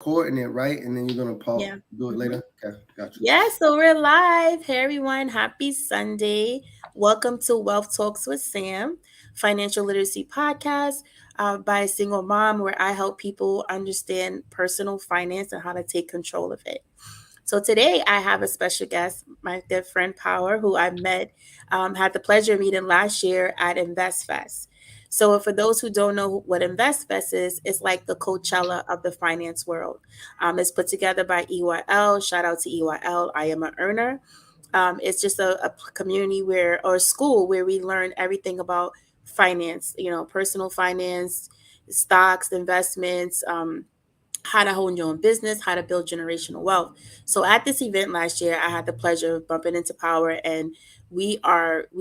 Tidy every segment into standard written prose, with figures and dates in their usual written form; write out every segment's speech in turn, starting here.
recording it, right? And then you're gonna Yeah. do it hmm later. Okay, got you. Yeah, so we're live. Hey everyone, happy Sunday. Welcome to Wealth Talks with Sam, financial literacy podcast by a single mom where I help people understand personal finance and how to take control of it. So today I have a special guest, my good friend Power, who I met, had the pleasure of meeting last year at InvestFest. So for those who don't know what InvestFest is, it's like the Coachella of the finance world. It's put together by EYL. Shout out to EYL. I am an earner. It's just a community where, or a school where we learn everything about finance, personal finance, stocks, investments, how to own your own business, how to build generational wealth. So at this event last year, I had the pleasure of bumping into Power, and we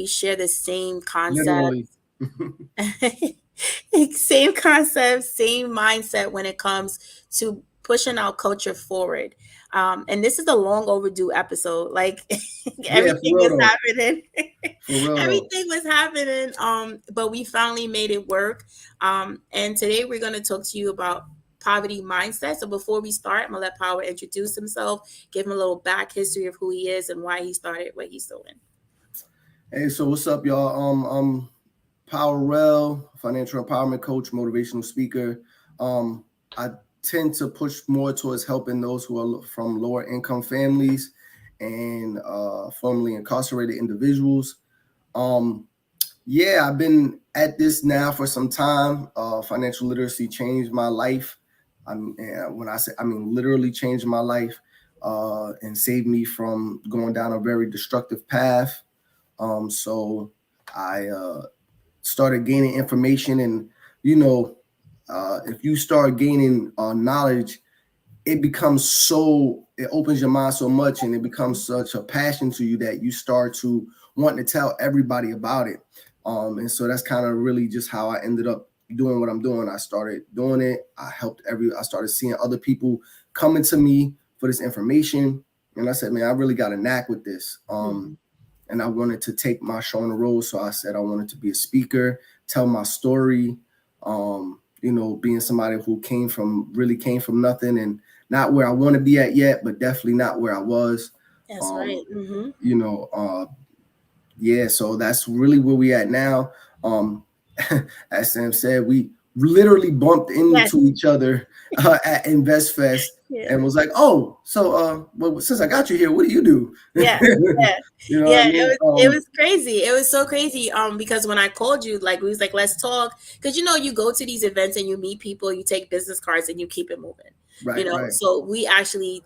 share the same concept, Literally. same concept, same mindset when it comes to pushing our culture forward. And this is a long overdue episode. Like Yeah, everything for real was though. happening. For real though. Everything was happening. But we finally made it work. And today we're gonna talk to you about poverty mindset. So before we start, I'm gonna let Power introduce himself, give him a little back history of who he is and why he started what he's doing. Hey, so what's up, y'all? I'm Powerrel, financial empowerment coach, motivational speaker. I tend to push more towards helping those who are from lower income families and formerly incarcerated individuals. Um, yeah, I've been at this now for some time. Financial literacy changed my life. When I say, I mean literally changed my life and saved me from going down a very destructive path. So I started gaining information, and you know, if you start gaining knowledge, it opens your mind so much, and it becomes such a passion to you that you start to want to tell everybody about it. And so that's kind of really just how I ended up doing what I'm doing. I started doing it. I started seeing other people coming to me for this information, and I said, man, I really got a knack with this. Mhm. And I wanted to take my show on the road. So I said I wanted to be a speaker, tell my story. Being somebody who came from nothing and not where I want to be at yet, but definitely not where I was. That's right. Um, you know, yeah, so that's really where we at now. Um, as Sam said, we literally bumped Yes. into each other at InvestFest Yeah. and was like, "Oh, so well, since I got you here, what do you do?" Yeah. Yeah. You know what Yeah. I It mean? was it was crazy. It was so crazy. Because when I called you, like we was like, let's talk. Because you go to these events and you meet people, you take business cards and you keep it moving. Right, right. So we actually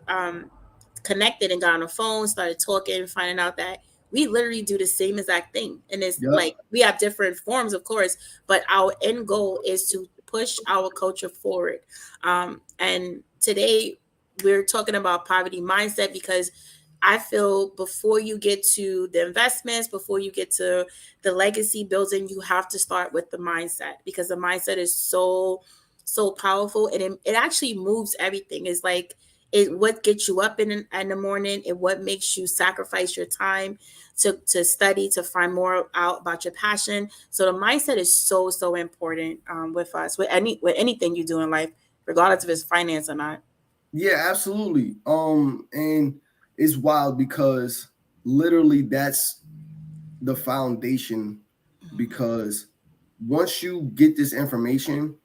connected and got on the phone, started talking, finding out that we literally do the same exact thing. And it's Yep. like we have different forms, of course, but our end goal is to push our culture forward. And today we're talking about poverty mindset because I feel before you get to the investments, before you get to the legacy building, you have to start with the mindset because the mindset is so powerful and it actually moves everything. It's like it what gets you up in the morning and what makes you sacrifice your time to study to find more out about your passion. So the mindset is so important with us with anything you do in life, regardless if it's finance or not. Yeah, absolutely. And it's wild because literally that's the foundation. Because once you get this information,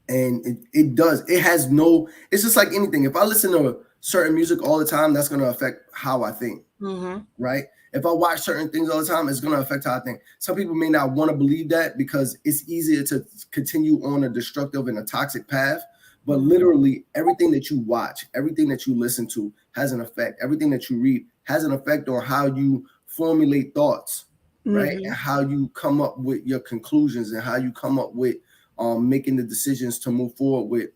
and it has no, it's just like anything. If I listen to certain music all the time, that's going to affect how I think, Mm-hmm. right? If I watch certain things all the time, it's going to affect how I think. Some people may not want to believe that because it's easier to continue on a destructive and a toxic path. But literally, everything that you watch, everything that you listen to has an effect. Everything that you read has an effect on how you formulate thoughts, right? Mm-hmm. And how you come up with your conclusions and how you come up with making the decisions to move forward with,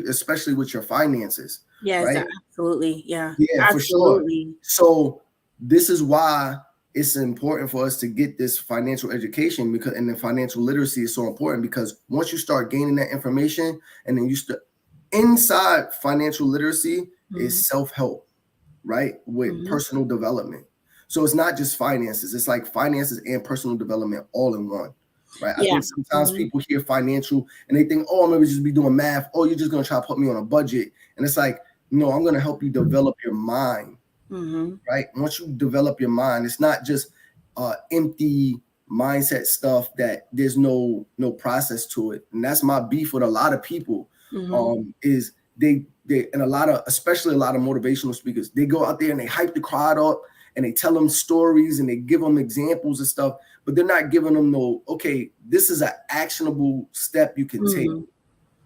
especially with your finances, Yes, right? absolutely. Yeah, Yeah, for sure. absolutely. So this is why it's important for us to get this financial education, because and the financial literacy is so important, because once you start gaining that information, and then you start inside financial literacy Mm-hmm. is self-help, right? With Mm-hmm. personal development. So it's not just finances, it's like finances and personal development all in one. right? I Yeah. think sometimes people hear financial and they think, oh, I'm gonna just be doing math. Oh, you're just gonna try to put me on a budget. And it's like, no, I'm gonna help you develop your mind, right? Once you develop your mind, it's not just empty mindset stuff that there's no process to it. And that's my beef with a lot of people. Is they and a lot of, especially a lot of motivational speakers, they go out there and they hype the crowd up and they tell them stories and they give them examples and stuff, but they're not giving them no, okay, this is an actionable step you can take,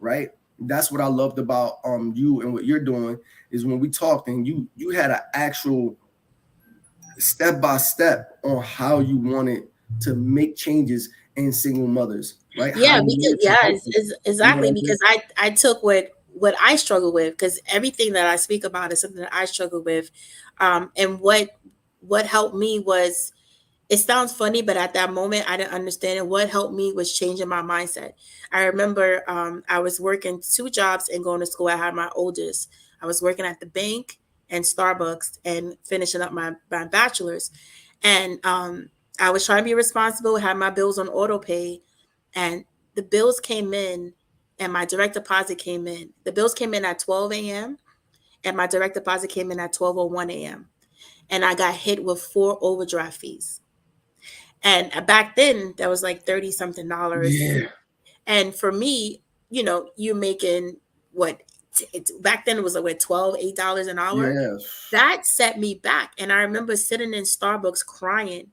right? That's what I loved about you and what you're doing is when we talked and you had an actual step by step on how you wanted to make changes in single mothers, right? How Yeah, you because wanted to help them. You know exactly, what I mean? because I took what I struggle with, because everything that I speak about is something that I struggle with, and what helped me was, it sounds funny, but at that moment I didn't understand it. What helped me was changing my mindset. I remember I was working two jobs and going to school. I had my oldest. I was working at the bank and Starbucks and finishing up my bachelor's, and I was trying to be responsible, had my bills on auto pay, and the bills came in and my direct deposit came in. The bills came in at 12 a.m. and my direct deposit came in at 12:01 a.m. And I got hit with 4 overdraft fees. And back then that was like 30 something dollars. Yeah. And for me, you making what, back then it was like what, 12, $8 an hour. Yeah. That set me back. And I remember sitting in Starbucks crying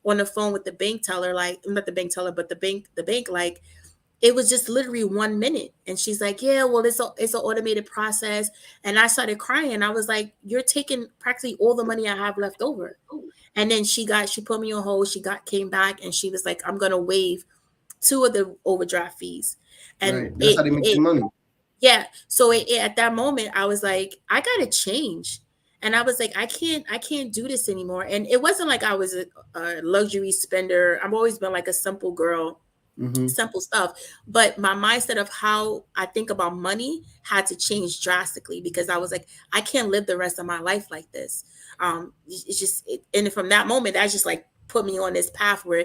on the phone with the bank teller, like not the bank teller, but the bank, like it was just literally 1 minute. And she's like, yeah, well, it's an automated process. And I started crying. I was like, you're taking practically all the money I have left over. And then she put me on hold. Came back and she was like, I'm going to waive two of the overdraft fees. And Right. That's how they make their money. yeah. So at that moment, I was like, I got to change. And I was like, I can't do this anymore. And it wasn't like I was a luxury spender. I've always been like a simple girl, simple stuff. But my mindset of how I think about money had to change drastically, because I was like, I can't live the rest of my life like this. It's just, and from that moment, that just like put me on this path where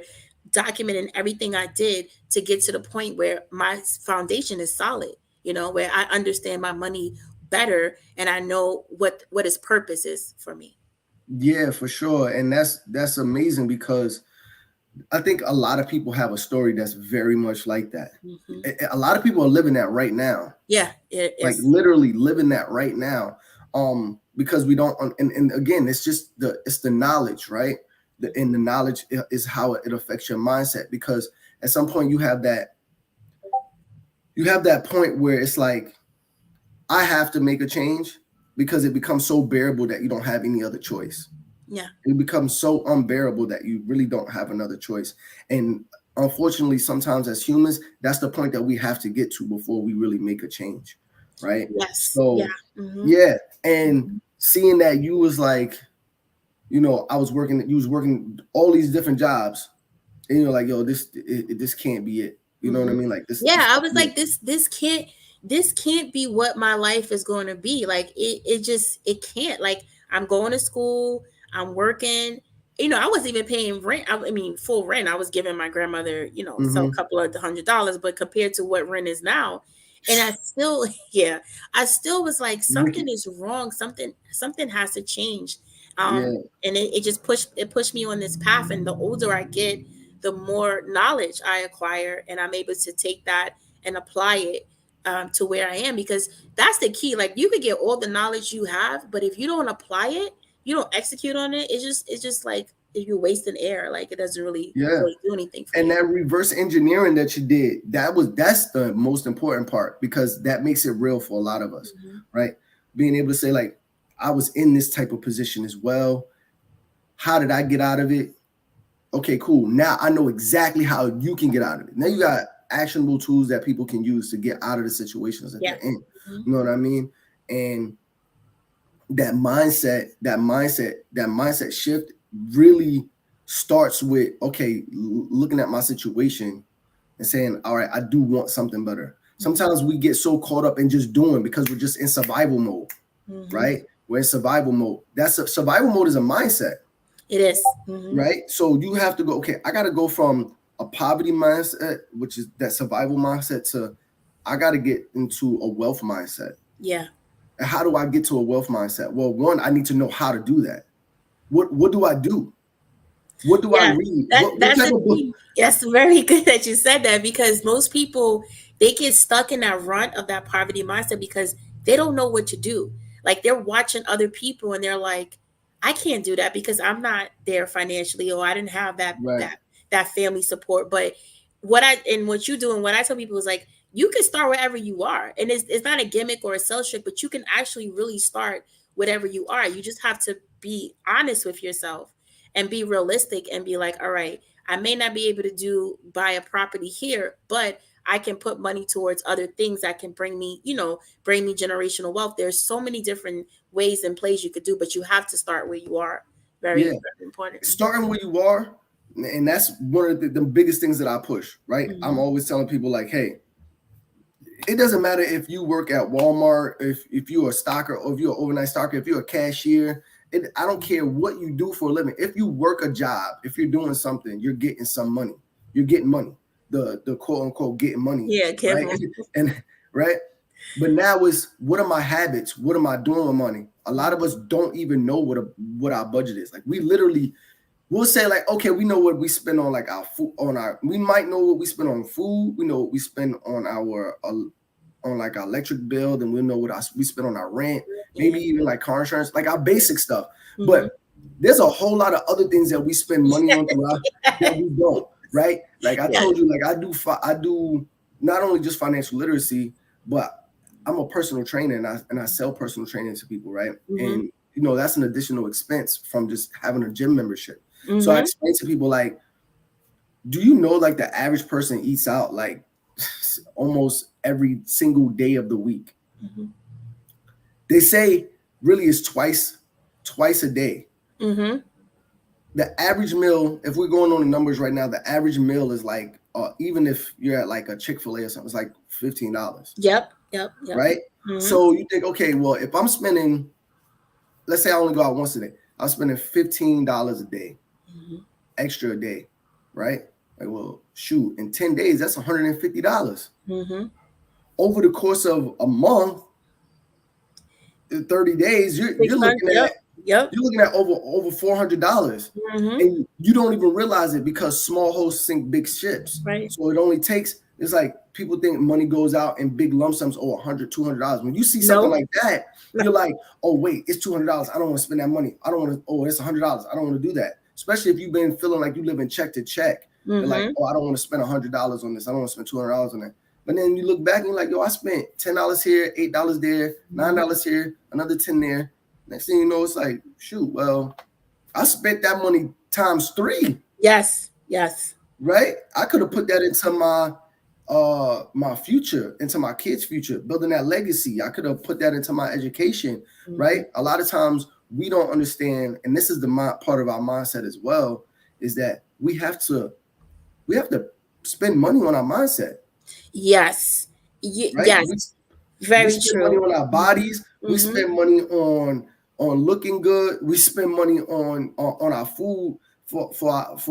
documenting everything I did to get to the point where my foundation is solid, where I understand my money better and I know what its purpose is for me. Yeah, for sure. And that's amazing because I think a lot of people have a story that's very much like that. A lot of people are living that right now. Yeah, it Like is. literally living that right now. Because we don't, and again, it's just it's the knowledge, right? And the knowledge is how it affects your mindset, because at some point you have that point where it's like, I have to make a change, because it becomes so bearable that you don't have any other choice. Yeah. It becomes so unbearable that you really don't have another choice. And unfortunately, sometimes as humans, that's the point that we have to get to before we really make a change, right? Yes. So yeah. And seeing that you was like, you was working all these different jobs, and you're like, yo, this can't be it. You know what I mean? Like this. Yeah, I was like, this can't be what my life is going to be. Like it can't. Like, I'm going to school, I'm working. I wasn't even paying rent. I mean, full rent. I was giving my grandmother, so a couple of $100, but compared to what rent is now, and I still, yeah, I still was like, something is wrong. Something has to change. And it just pushed me on this path. And the older I get, the more knowledge I acquire, and I'm able to take that and apply it to where I am, because that's the key. Like, you could get all the knowledge you have, but if you don't apply it, you don't execute on it. It's just like if you're wasting air. Like, it doesn't really do anything for you. And that reverse engineering that you did, that's the most important part, because that makes it real for a lot of us, right? Being able to say, like, I was in this type of position as well. How did I get out of it? Okay, cool. Now I know exactly how you can get out of it. Now you got actionable tools that people can use to get out of the situations that they're in. You know what I mean? And that mindset shift really starts with, okay, looking at my situation and saying, all right, I do want something better. Sometimes we get so caught up in just doing because we're just in survival mode, right? We're in survival mode. Survival mode is a mindset. It is. Right? So you have to go, okay, I got to go from a poverty mindset, which is that survival mindset, to I got to get into a wealth mindset. Yeah. And how do I get to a wealth mindset? Well, one, I need to know how to do that. What do I do? What do I Yeah, read? What that's type the of book? thing. Yes, very good that you said that, because most people, they get stuck in that rut of that poverty mindset because they don't know what to do. Like, they're watching other people and they're like, I can't do that because I'm not there financially, or I didn't have Right. that family support. But what you do and what I tell people is like, you can start wherever you are, and it's not a gimmick or a sales trick, but you can actually really start whatever you are. You just have to be honest with yourself and be realistic and be like, all right, I may not be able to buy a property here, but I can put money towards other things that can bring me generational wealth. There's so many different ways and plays you could do, but you have to start where you are. Very, Yeah. very important. Starting where you are, and that's one of the biggest things that I push, right? I'm Mm-hmm. always telling people like, hey, it doesn't matter if you work at Walmart, if you're a stocker, or if you're an overnight stocker, if you're a cashier. I don't care what you do for a living. If you work a job, if you're doing something, you're getting some money. You're getting money. The quote unquote getting money, Yeah, right? careful. And right. But now is, what are my habits? What am I doing with money? A lot of us don't even know what our budget is. Like, we literally, we'll say like, okay, we know what we spend on like our food, we might know what we spend on food. We know what we spend on our on like our electric bill, then we know what we spend on our rent, maybe Yeah. even like car insurance, like our basic stuff. Mm-hmm. But there's a whole lot of other things that we spend money on throughout that we don't, right? Like I Yeah. told you, like I do not only just financial literacy, but I'm a personal trainer, and I sell personal training to people, right? Mm-hmm. And that's an additional expense from just having a gym membership. So I Mm-hmm. explain to people like, do you know like the average person eats out like almost every single day of the week? Mm-hmm. They say really it's twice a day. Mm-hmm. The average meal, if we're going on the numbers right now, the average meal is like, even if you're at like a Chick-fil-A or something, it's like $15, Yep. Yep. Yep. right? Mm-hmm. So you think, okay, well, if I'm spending, let's say I only go out once a day, I'm spending $15 a day, Mm-hmm. extra a day, right? Like, well, shoot, in 10 days, that's $150. Mm-hmm. Over the course of a month, 30 days, you're 600. looking at Yep. Yep. over $400, Mm-hmm. and you don't even realize it because small hosts sink big ships. Right. So it only takes, it's like people think money goes out in big lump sums, $100, $200. When you see something No. like that, you're like, oh wait, it's $200. I don't want to spend that money. I don't want to. Oh, it's $100. I don't want to do that. Especially if you've been feeling like you live in check to check. You're like, Mm-hmm. oh, I don't want to spend $100 on this. I don't want to spend $200 on that. But then you look back and you're like, yo, I spent $10 here, $8 there, $9 here, another 10 there. Next thing you know, it's like, shoot, well, I spent that money times 3. Yes. Yes. Right? I could have put that into my future, into my kids' future, building that legacy. I could have put that into my education, Mm-hmm. right? A lot of times we don't understand, and this is the part of our mindset as well, is that we have to spend money on our mindset. Yes. Right? Yes. We Very spend money true. on our bodies. We Mm-hmm. spend money on looking good. We spend money on our food for what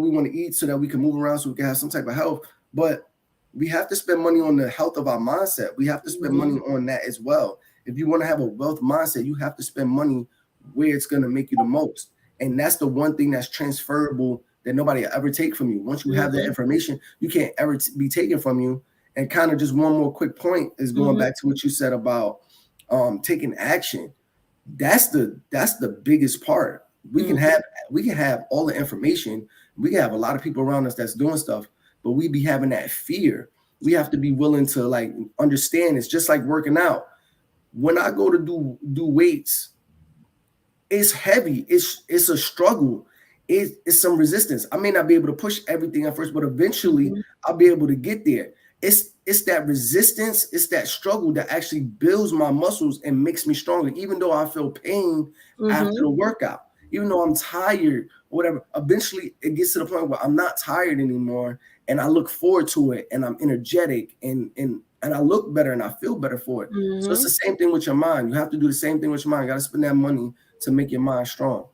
we want to eat so that we can move around, so we can have some type of health. But we have to spend money on the health of our mindset. We have to spend money on that as well. If you want to have a wealth mindset, you have to spend money where it's going to make you the most. And that's the one thing that's transferable that nobody will ever take from you. Once you have that information, you can't ever be taken from you. And kind of just one more quick point is going back to what you said about taking action. That's the biggest part. We can have all the information. We can have a lot of people around us that's doing stuff, but we be having that fear. We have to be willing to like understand. It's just like working out. When I go to do weights, it's heavy. It's a struggle. It's some resistance. I may not be able to push everything at first, but eventually I'll be able to get there. It's that resistance, it's that struggle that actually builds my muscles and makes me stronger, even though I feel pain after the workout, even though I'm tired or whatever. Eventually it gets to the point where I'm not tired anymore, and I look forward to it, and I'm energetic, and I look better and I feel better for it. So it's the same thing with your mind. You have to do the same thing with your mind. You got to spend that money to make your mind strong.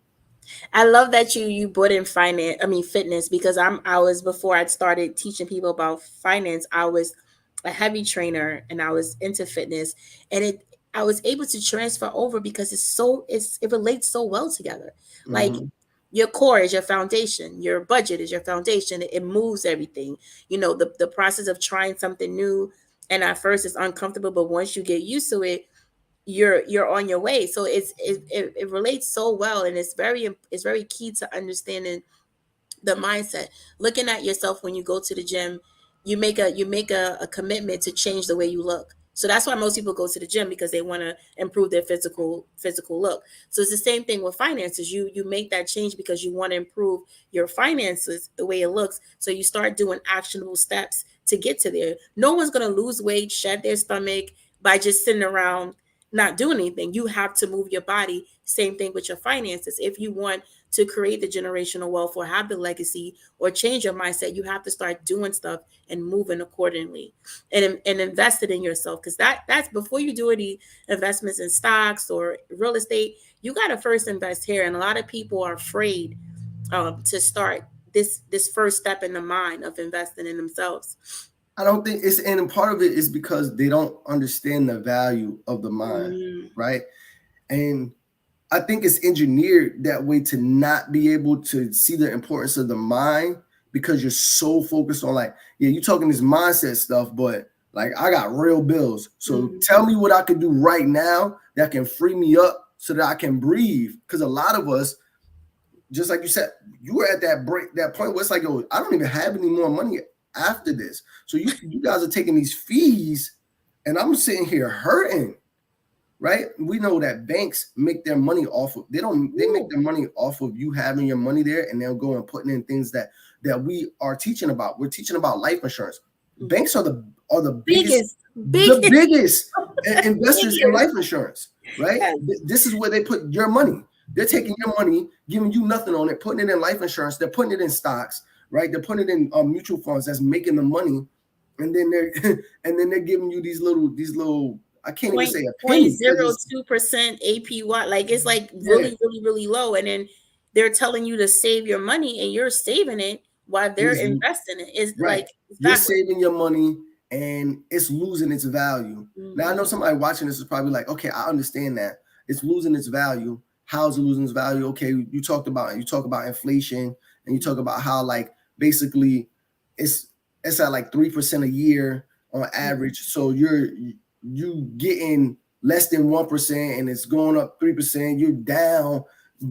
I love that you brought in fitness, because I was, before I started teaching people about finance, I was a heavy trainer and I was into fitness, and I was able to transfer over because it relates so well together. Like, Mm-hmm. your core is your foundation, your budget is your foundation. It moves everything. The process of trying something new, and at first it's uncomfortable, but once you get used to it, you're on your way. So it relates so well, and it's very key to understanding the mindset. Looking at yourself when you go to the gym, you make a commitment to change the way you look. So that's why most people go to the gym, because they want to improve their physical look. So it's the same thing with finances. You make that change because you want to improve your finances, the way it looks. So you start doing actionable steps to get to there. No one's going to lose weight, shed their stomach by just sitting around not doing anything. You have to move your body. Same thing with your finances. If you want to create the generational wealth or have the legacy or change your mindset, you have to start doing stuff and moving accordingly, and invest it in yourself. Because that's before you do any investments in stocks or real estate, you got to first invest here. And a lot of people are afraid to start this first step in the mind of investing in themselves. I don't think it's, and part of it is because they don't understand the value of the mind, Mm, right? And I think it's engineered that way to not be able to see the importance of the mind, because you're so focused on, like, yeah, you're talking this mindset stuff, but like, I got real bills. So mm, tell me what I can do right now that can free me up so that I can breathe. Because a lot of us, just like you said, you were at that point where it's like, yo, I don't even have any more money after this. So you guys are taking these fees, and I'm sitting here hurting, right? We know that banks make their money off of, they make ooh, their money off of you having your money there, and they'll go and putting in things that we are teaching about. We're teaching about life insurance. mhm. Banks are the biggest Biggest, the biggest, biggest investors in biggest. life insurance, right? Yes. This is where they put your money. They're taking your money, giving you nothing on it, putting it in life insurance. They're putting it in stocks, right? They're putting it in mutual funds that's making the money, and then they're and then they're giving you these little. I can't even point say a point penny because zero it's two percent APY. Like, it's like yeah, really, really, really low. And then they're telling you to save your money, and you're saving it while they're it's investing it. It's right. like it's You're backwards. saving your money and it's losing its value. Now I know Hmm. somebody watching this is probably like, okay, I understand that. It's losing its value. How's it losing its value? Okay, you talk about inflation, and you talk about how, like, basically it's it's at like 3% a year on average. So you getting less than 1%, and it's going up 3%. You're down,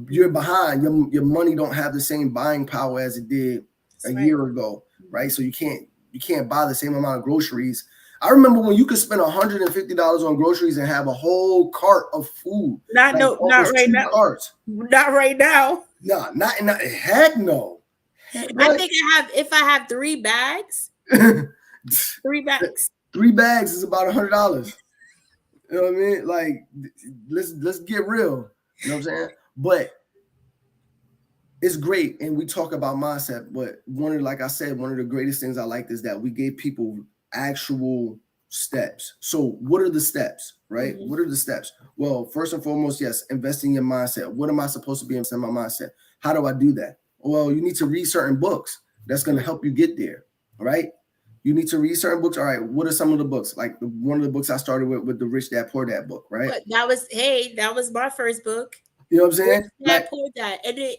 you're behind. Your money don't have the same buying power as it did a That's right. year ago, right? So you can't buy the same amount of groceries. I remember when you could spend $150 on groceries and have a whole cart of food, Not like no, not almost right two now. carts. Not right now. Nah, not heck no. Heck, I what? think if I have three bags, three bags. 3 bags is about $100. You know what I mean? Like, let's get real. You know what I'm saying? But it's great, and we talk about mindset, but like I said, one of the greatest things I liked is that we gave people actual steps. So what are the steps, right? Hmm. What are the steps? Well, first and foremost, yes, invest in your mindset. What am I supposed to be investing in my mindset? How do I do that? Well, you need to read certain books that's going to help you get there, right? You need to read certain books. All right, what are some of the books? Like one of the books I started with the Rich Dad Poor Dad book, right? But that was my first book. You know what I'm Rich saying? Dad Like, Poor Dad, and it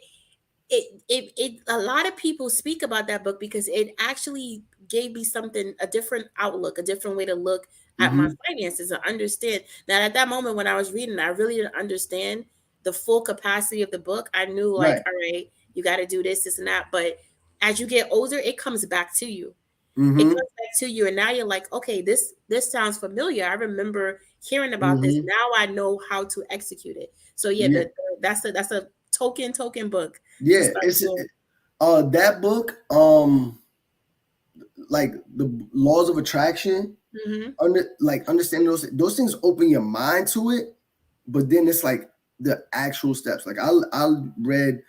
a lot of people speak about that book because it actually gave me something, a different outlook, a different way to look at my mhm, finances and understand that at that moment when I was reading, I really didn't understand the full capacity of the book. I knew, like, right. all right, you got to do this and that, but as you get older, it comes back to you. It Mm-hmm. comes back to you, and now you're like, okay, this sounds familiar. I remember hearing about this. Mm-hmm. Now I know how to execute it. So yeah, Yeah. that's a token book to Yeah, start it's doing. that book, like the laws of attraction, Hmm. understanding those things open your mind to it, but then it's like the actual steps. Like I read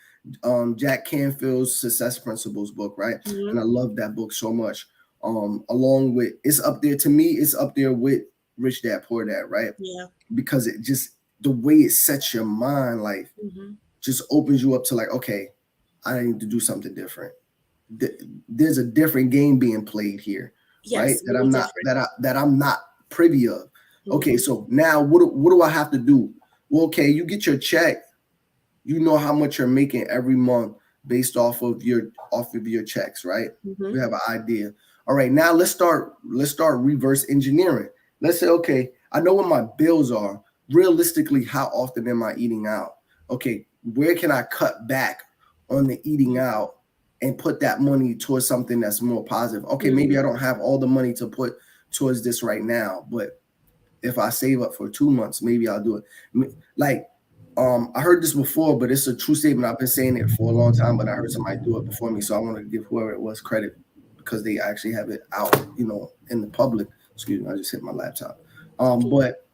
Jack Canfield's Success Principles book, right? And Hmm. I love that book so much. Along with, it's up there, to me, it's up there with Rich Dad Poor Dad, right? Yeah. Because it just, the way it sets your mind, like, Hmm. just opens you up to like, okay, I need to do something different. There's a different game being played here, right? Yes, very different. That I'm not privy of. Okay, Mhm. so now what do I have to do? Well, okay, you get your check, you know how much you're making every month based off of your checks, right? Mhm. We have an idea. All right, now let's start reverse engineering. Let's say, okay, I know what my bills are. Realistically, how often am I eating out? Okay, where can I cut back on the eating out and put that money towards something that's more positive? Okay, maybe I Mhm. don't have all the money to put towards this right now, but if I save up for 2 months, maybe I'll do it. Like, I heard this before, but it's a true statement. I've been saying it for a long time, but I heard somebody do it before me, so I want to give whoever it was credit because they actually have it out, in the public. Excuse me, I just hit my laptop. But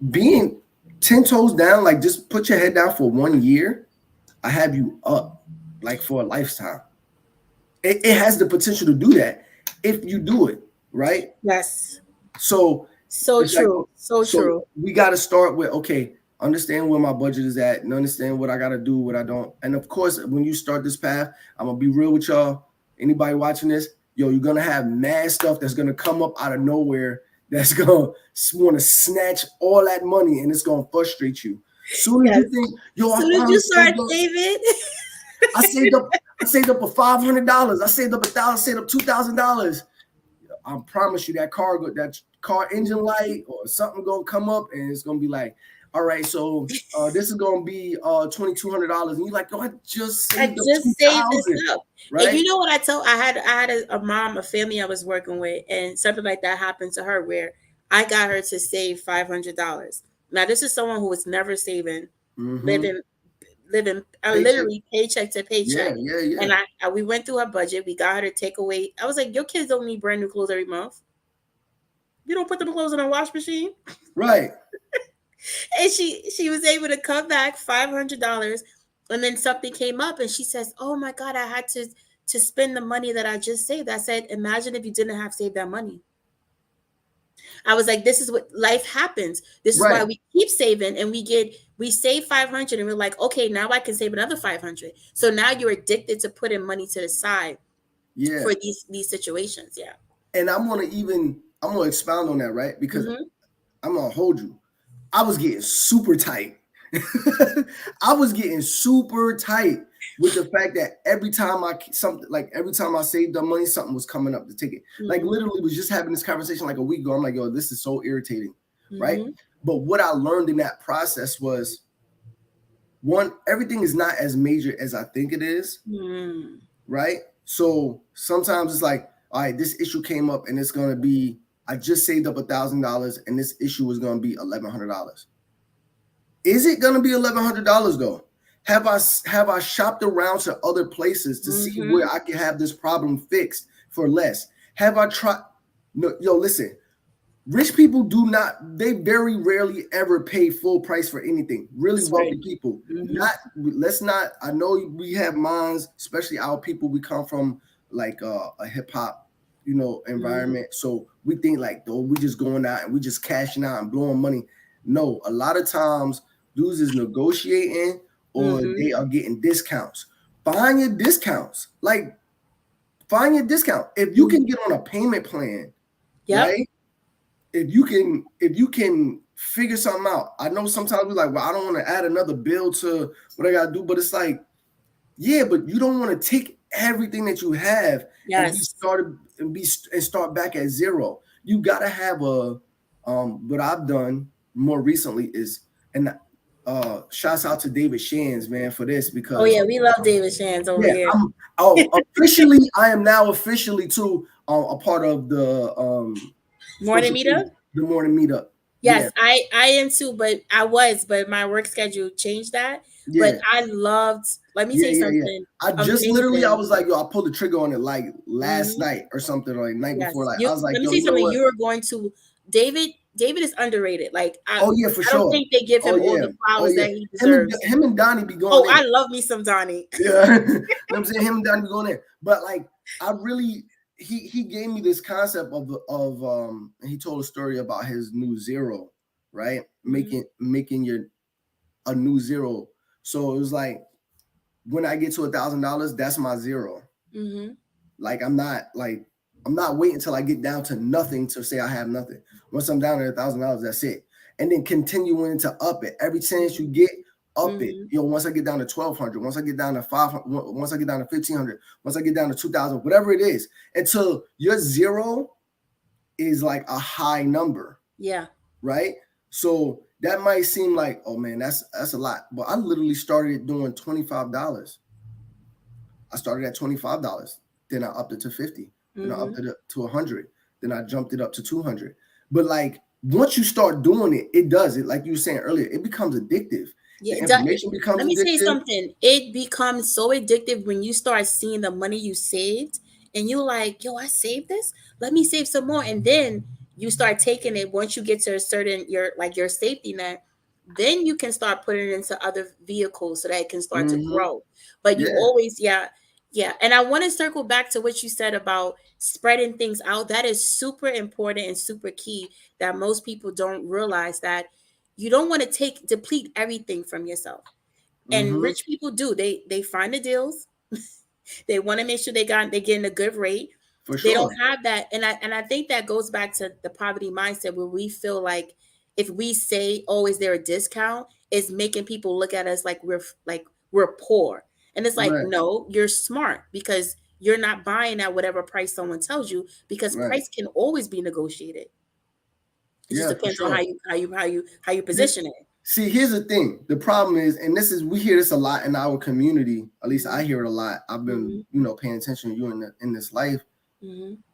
being 10 toes down, like just put your head down for 1 year, I have you up like for a lifetime. It has the potential to do that if you do it right. Yes. So So it's like, true. So so true. we got to start with, okay, understand where my budget is at and understand what I got to do, what I don't. And of course, when you start this path, I'm going to be real with y'all. Anybody watching this, yo, you're going to have mad stuff that's going to come up out of nowhere that's going to want to snatch all that money and it's going to frustrate you. Soon as Yes. you think, yo, As I soon as finally you start saved up, saving, I saved up for $500. I saved up $1,000, saved up $2,000. I promise you that car engine light or something gonna come up and it's gonna be like, all right, so this is gonna be $2,200, and you're like, oh, I just I saved up just saved this 2,000, up. And right? you know what I had a mom, a family I was working with, and something like that happened to her where I got her to save $500. Now this is someone who was never saving, Mm-hmm. living living Paycheck, literally paycheck to paycheck. yeah. And we went through her budget. We got her to take away. I was like, your kids don't need brand new clothes every month. You don't put them clothes in a wash machine. Right. And she was able to come back $500, and then something came up, and she says, "Oh my God, I had to spend the money that I just saved." I said, "Imagine if you didn't have saved that money." I was like, "This is what life happens. This is why Right. we keep saving, and we save 500, and we're like, okay, now I can save another 500. So now you're addicted to putting money to the side Yeah. for these situations." Yeah. And I'm gonna expound on that, right? Because Mm-hmm. I'm gonna hold you. I was getting super tight. I was getting super tight with the fact that every time I saved the money, something was coming up to take it. Like Mm-hmm. literally was just having this conversation like a week ago. I'm like, yo, this is so irritating, right? Mm-hmm. But what I learned in that process was one, everything is not as major as I think it is, Mm-hmm. right? So sometimes it's like, all right, this issue came up and it's gonna be, I just saved up $1,000 and this issue is gonna be $1,100. Is it going to be $1,100 though? Have I shopped around to other places to see Mm-hmm. where I can have this problem fixed for less? Have I tried? No, yo, listen. Rich people do not. They very rarely ever pay full price for anything. Really That's right. wealthy people. Mm-hmm. Not. Let's not. I know we have minds, especially our people. We come from like a hip hop, Mm-hmm. environment. So we think like, though, we just going out and we just cashing out and blowing money. No, a lot of times dudes is negotiating or Mm-hmm. they are getting discounts. Find your discounts. Like, find your discount. If you can Mm-hmm. get on a payment plan, Yep. right? If you can figure something out. I know sometimes we're like, well, I don't want to add another bill to what I gotta do, but it's like, yeah, but you don't want to take everything that you have and Yes. start back at zero. You gotta have what I've done more recently is, and shouts out to David Shands, man, for this Oh because yeah, we love David Shands over yeah, here. I am now officially too a part of the Morning social media, meetup. the morning meetup. Yeah, Yes, I am too, but my work schedule changed that. But yeah. I loved. Let me tell you Yeah. something I just literally, I amazing. was like, yo, I pulled the trigger on it like last Hmm. night or something, or like night before. Yes, Like, you. I was like, Let me yo, tell you you know something. what? You are going to David. David is underrated. Like Oh yeah, for I don't sure. think they give Oh him all yeah. the Oh flowers yeah. that he Him and deserves. him and Donnie be Oh, going in. I love me some Donnie. Yeah. You know what I'm saying? Him and Donnie be going in. But like, I really, he gave me this concept of he told a story about his new zero, right? Mhm. Making your a new zero. So it was like when I get to $1,000, that's my zero. Mm-hmm. Like I'm not waiting until I get down to nothing to say I have nothing. Once I'm down at $1,000, that's it. And then continuing to up it. Every chance you get, up it. Mm-hmm. Once I get down to 1,200, once I get down to 500, once I get down to 1,500, once I get down to 2,000, whatever it is, until your zero is like a high number. Yeah. Right. So that might seem like, oh man, that's a lot. But I literally started doing $25. I started at $25. Then I upped it to 50. Then I upped it up to 100. Then I jumped it up to 200. But like once you start doing it, it does it. Like you were saying earlier, it becomes addictive. Yeah, The information becomes let me addictive. say something. It becomes so addictive when you start seeing the money you saved and you're like, yo, I saved this. Let me save some more. And then you start taking it once you get to a certain your safety net, then you can start putting it into other vehicles so that it can start to grow. But you always, yeah. And I want to circle back to what you said about spreading things out. That is super important and super key that most people don't realize that you don't want to deplete everything from yourself. And rich people do. They find the deals. They want to make sure they're getting a good rate. For They sure. don't have that. And I think that goes back to the poverty mindset where we feel like if we say, oh, is there a discount? It's making people look at us like we're poor. And it's like, no, you're smart because you're not buying at whatever price someone tells you because price can always be negotiated. It just depends on how you position it. See, here's the thing. The problem is, and we hear this a lot in our community. At least I hear it a lot. I've been, paying attention to you in this life.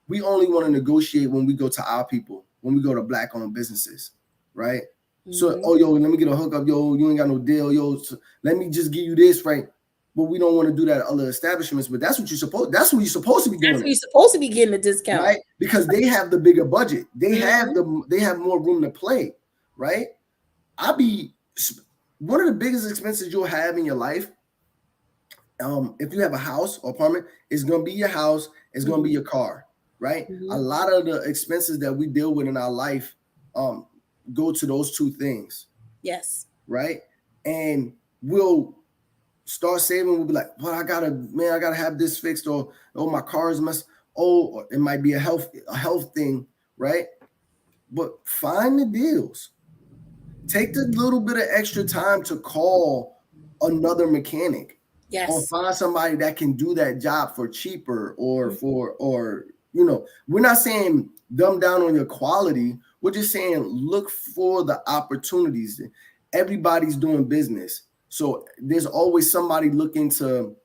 We only want to negotiate when we go to our people, when we go to Black-owned businesses, right? So, oh, yo, let me get a hookup. Yo, you ain't got no deal. Yo, so let me just give you this, right? But we don't want to do that at other establishments. But that's what you're supposed. That's what you're supposed to be doing. That's what you're supposed to be getting a discount, right? Because they have the bigger budget. They have more room to play, right? One of the biggest expenses you'll have in your life, if you have a house or apartment, is going to be your house. It's going to be your car, right? A lot of the expenses that we deal with in our life, go to those two things. Yes. Right. And we'll start saving. We'll be like, well, I gotta have this fixed, or my car is messed. Or it might be a health thing, right? But find the deals. Take the little bit of extra time to call another mechanic. Yes. Or find somebody that can do that job for cheaper we're not saying dumb down on your quality. We're just saying look for the opportunities. Everybody's doing business. So there's always somebody looking to,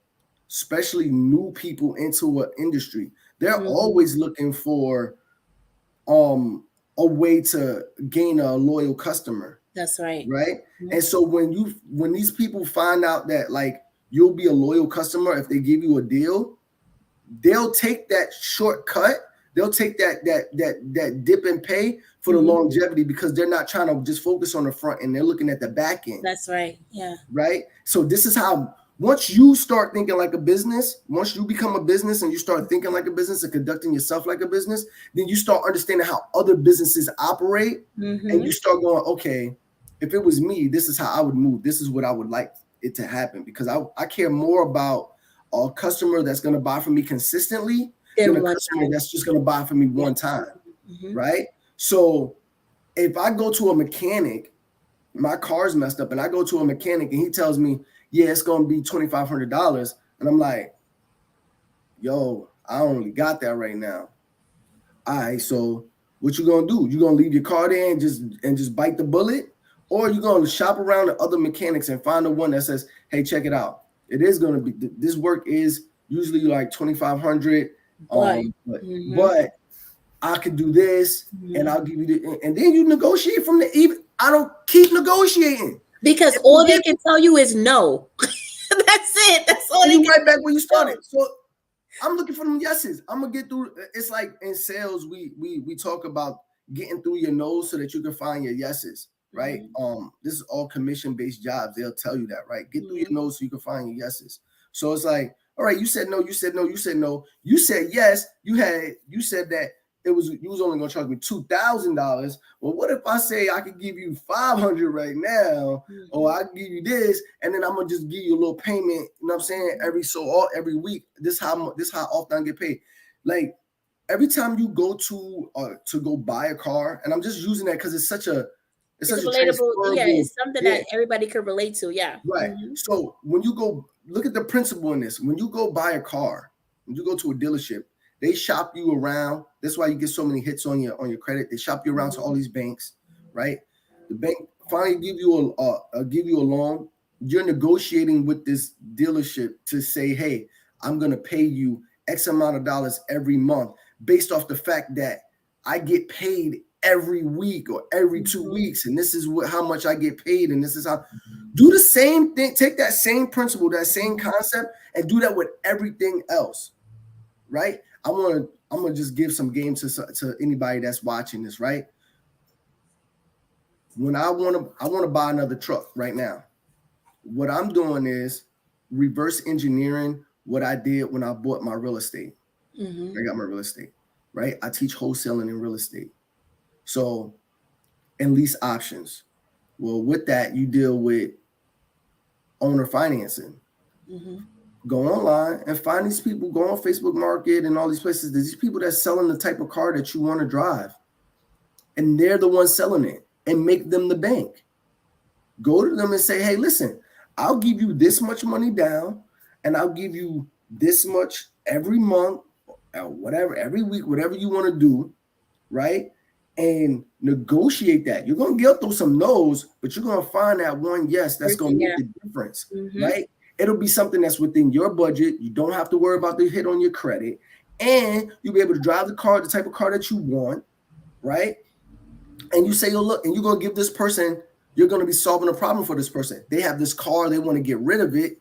especially new people into an industry. They're always looking for a way to gain a loyal customer. That's right. Right. And so when these people find out that like you'll be a loyal customer if they give you a deal, they'll take that shortcut. They'll take that dip and pay for the longevity because they're not trying to just focus on the front end. They're looking at the back end. That's right. Yeah. Right. So this is how, once you start thinking like a business, once you become a business and you start thinking like a business and conducting yourself like a business, then you start understanding how other businesses operate. And you start going, okay, if it was me, this is how I would move. This is what I would like it to happen, because I care more about a customer that's going to buy from me consistently than a customer that's just going to buy from me one time. Right. So if I go to a mechanic, my car's messed up, and I go to a mechanic and he tells me, yeah, it's going to be $2,500. And I'm like, yo, I only got that right now. All right. So what you going to do? You going to leave your car there and just bite the bullet? Or you going to shop around the other mechanics and find the one that says, hey, check it out. It is going to be, this work is usually like $2,500. But I could do this and I'll give you the, and then you negotiate from the even. I don't keep negotiating. Because all they can tell you is no. That's it. That's all. You right back where you started. So I'm looking for them yeses. I'm gonna get through. It's like in sales, we talk about getting through your no's so that you can find your yeses, right? This is all commission-based jobs. They'll tell you that, right? Get through your no's so you can find your yeses. So it's like, all right, you said no, you said no, you said no, you said yes. You said that you was only gonna charge me $2,000. Well, what if I say I could give you 500 right now, or I can give you this, and then I'm gonna just give you a little payment, you know what I'm saying, every week. This how often I get paid. Like every time you go to go buy a car, and I'm just using that because it's such a relatable. Yeah, transferable. it's something Yeah, that everybody could relate to. Yeah. right. So when you go look at the principle in this, when you go buy a car, when you go to a dealership, they shop you around. That's why you get so many hits on your credit. They shop you around to all these banks, right? The bank finally give you a loan. You're negotiating with this dealership to say, hey, I'm gonna pay you X amount of dollars every month based off the fact that I get paid every week or every 2 weeks, and this is how much I get paid, and this is how. Do the same thing. Take that same principle, that same concept, and do that with everything else, right? I'm gonna just give some game to anybody that's watching this, right? When I want to buy another truck right now, what I'm doing is reverse engineering what I did when I bought my real estate. I got my real estate, right? I teach wholesaling in real estate, so and lease options. Well, with that, you deal with owner financing. Go online and find these people. Go on Facebook Market and all these places. There's these people that's selling the type of car that you want to drive, and they're the ones selling it, and make them the bank. Go to them and say, hey, listen, I'll give you this much money down, and I'll give you this much every month, or whatever, every week, whatever you want to do, right? And negotiate that. You're going to get through some no's, but you're going to find that one yes that's going to make the difference, right? It'll be something that's within your budget. You don't have to worry about the hit on your credit, and you'll be able to drive the car, the type of car that you want, right? And you say, oh, look, and you're going to give this person, you're going to be solving a problem for this person. They have this car, they want to get rid of it.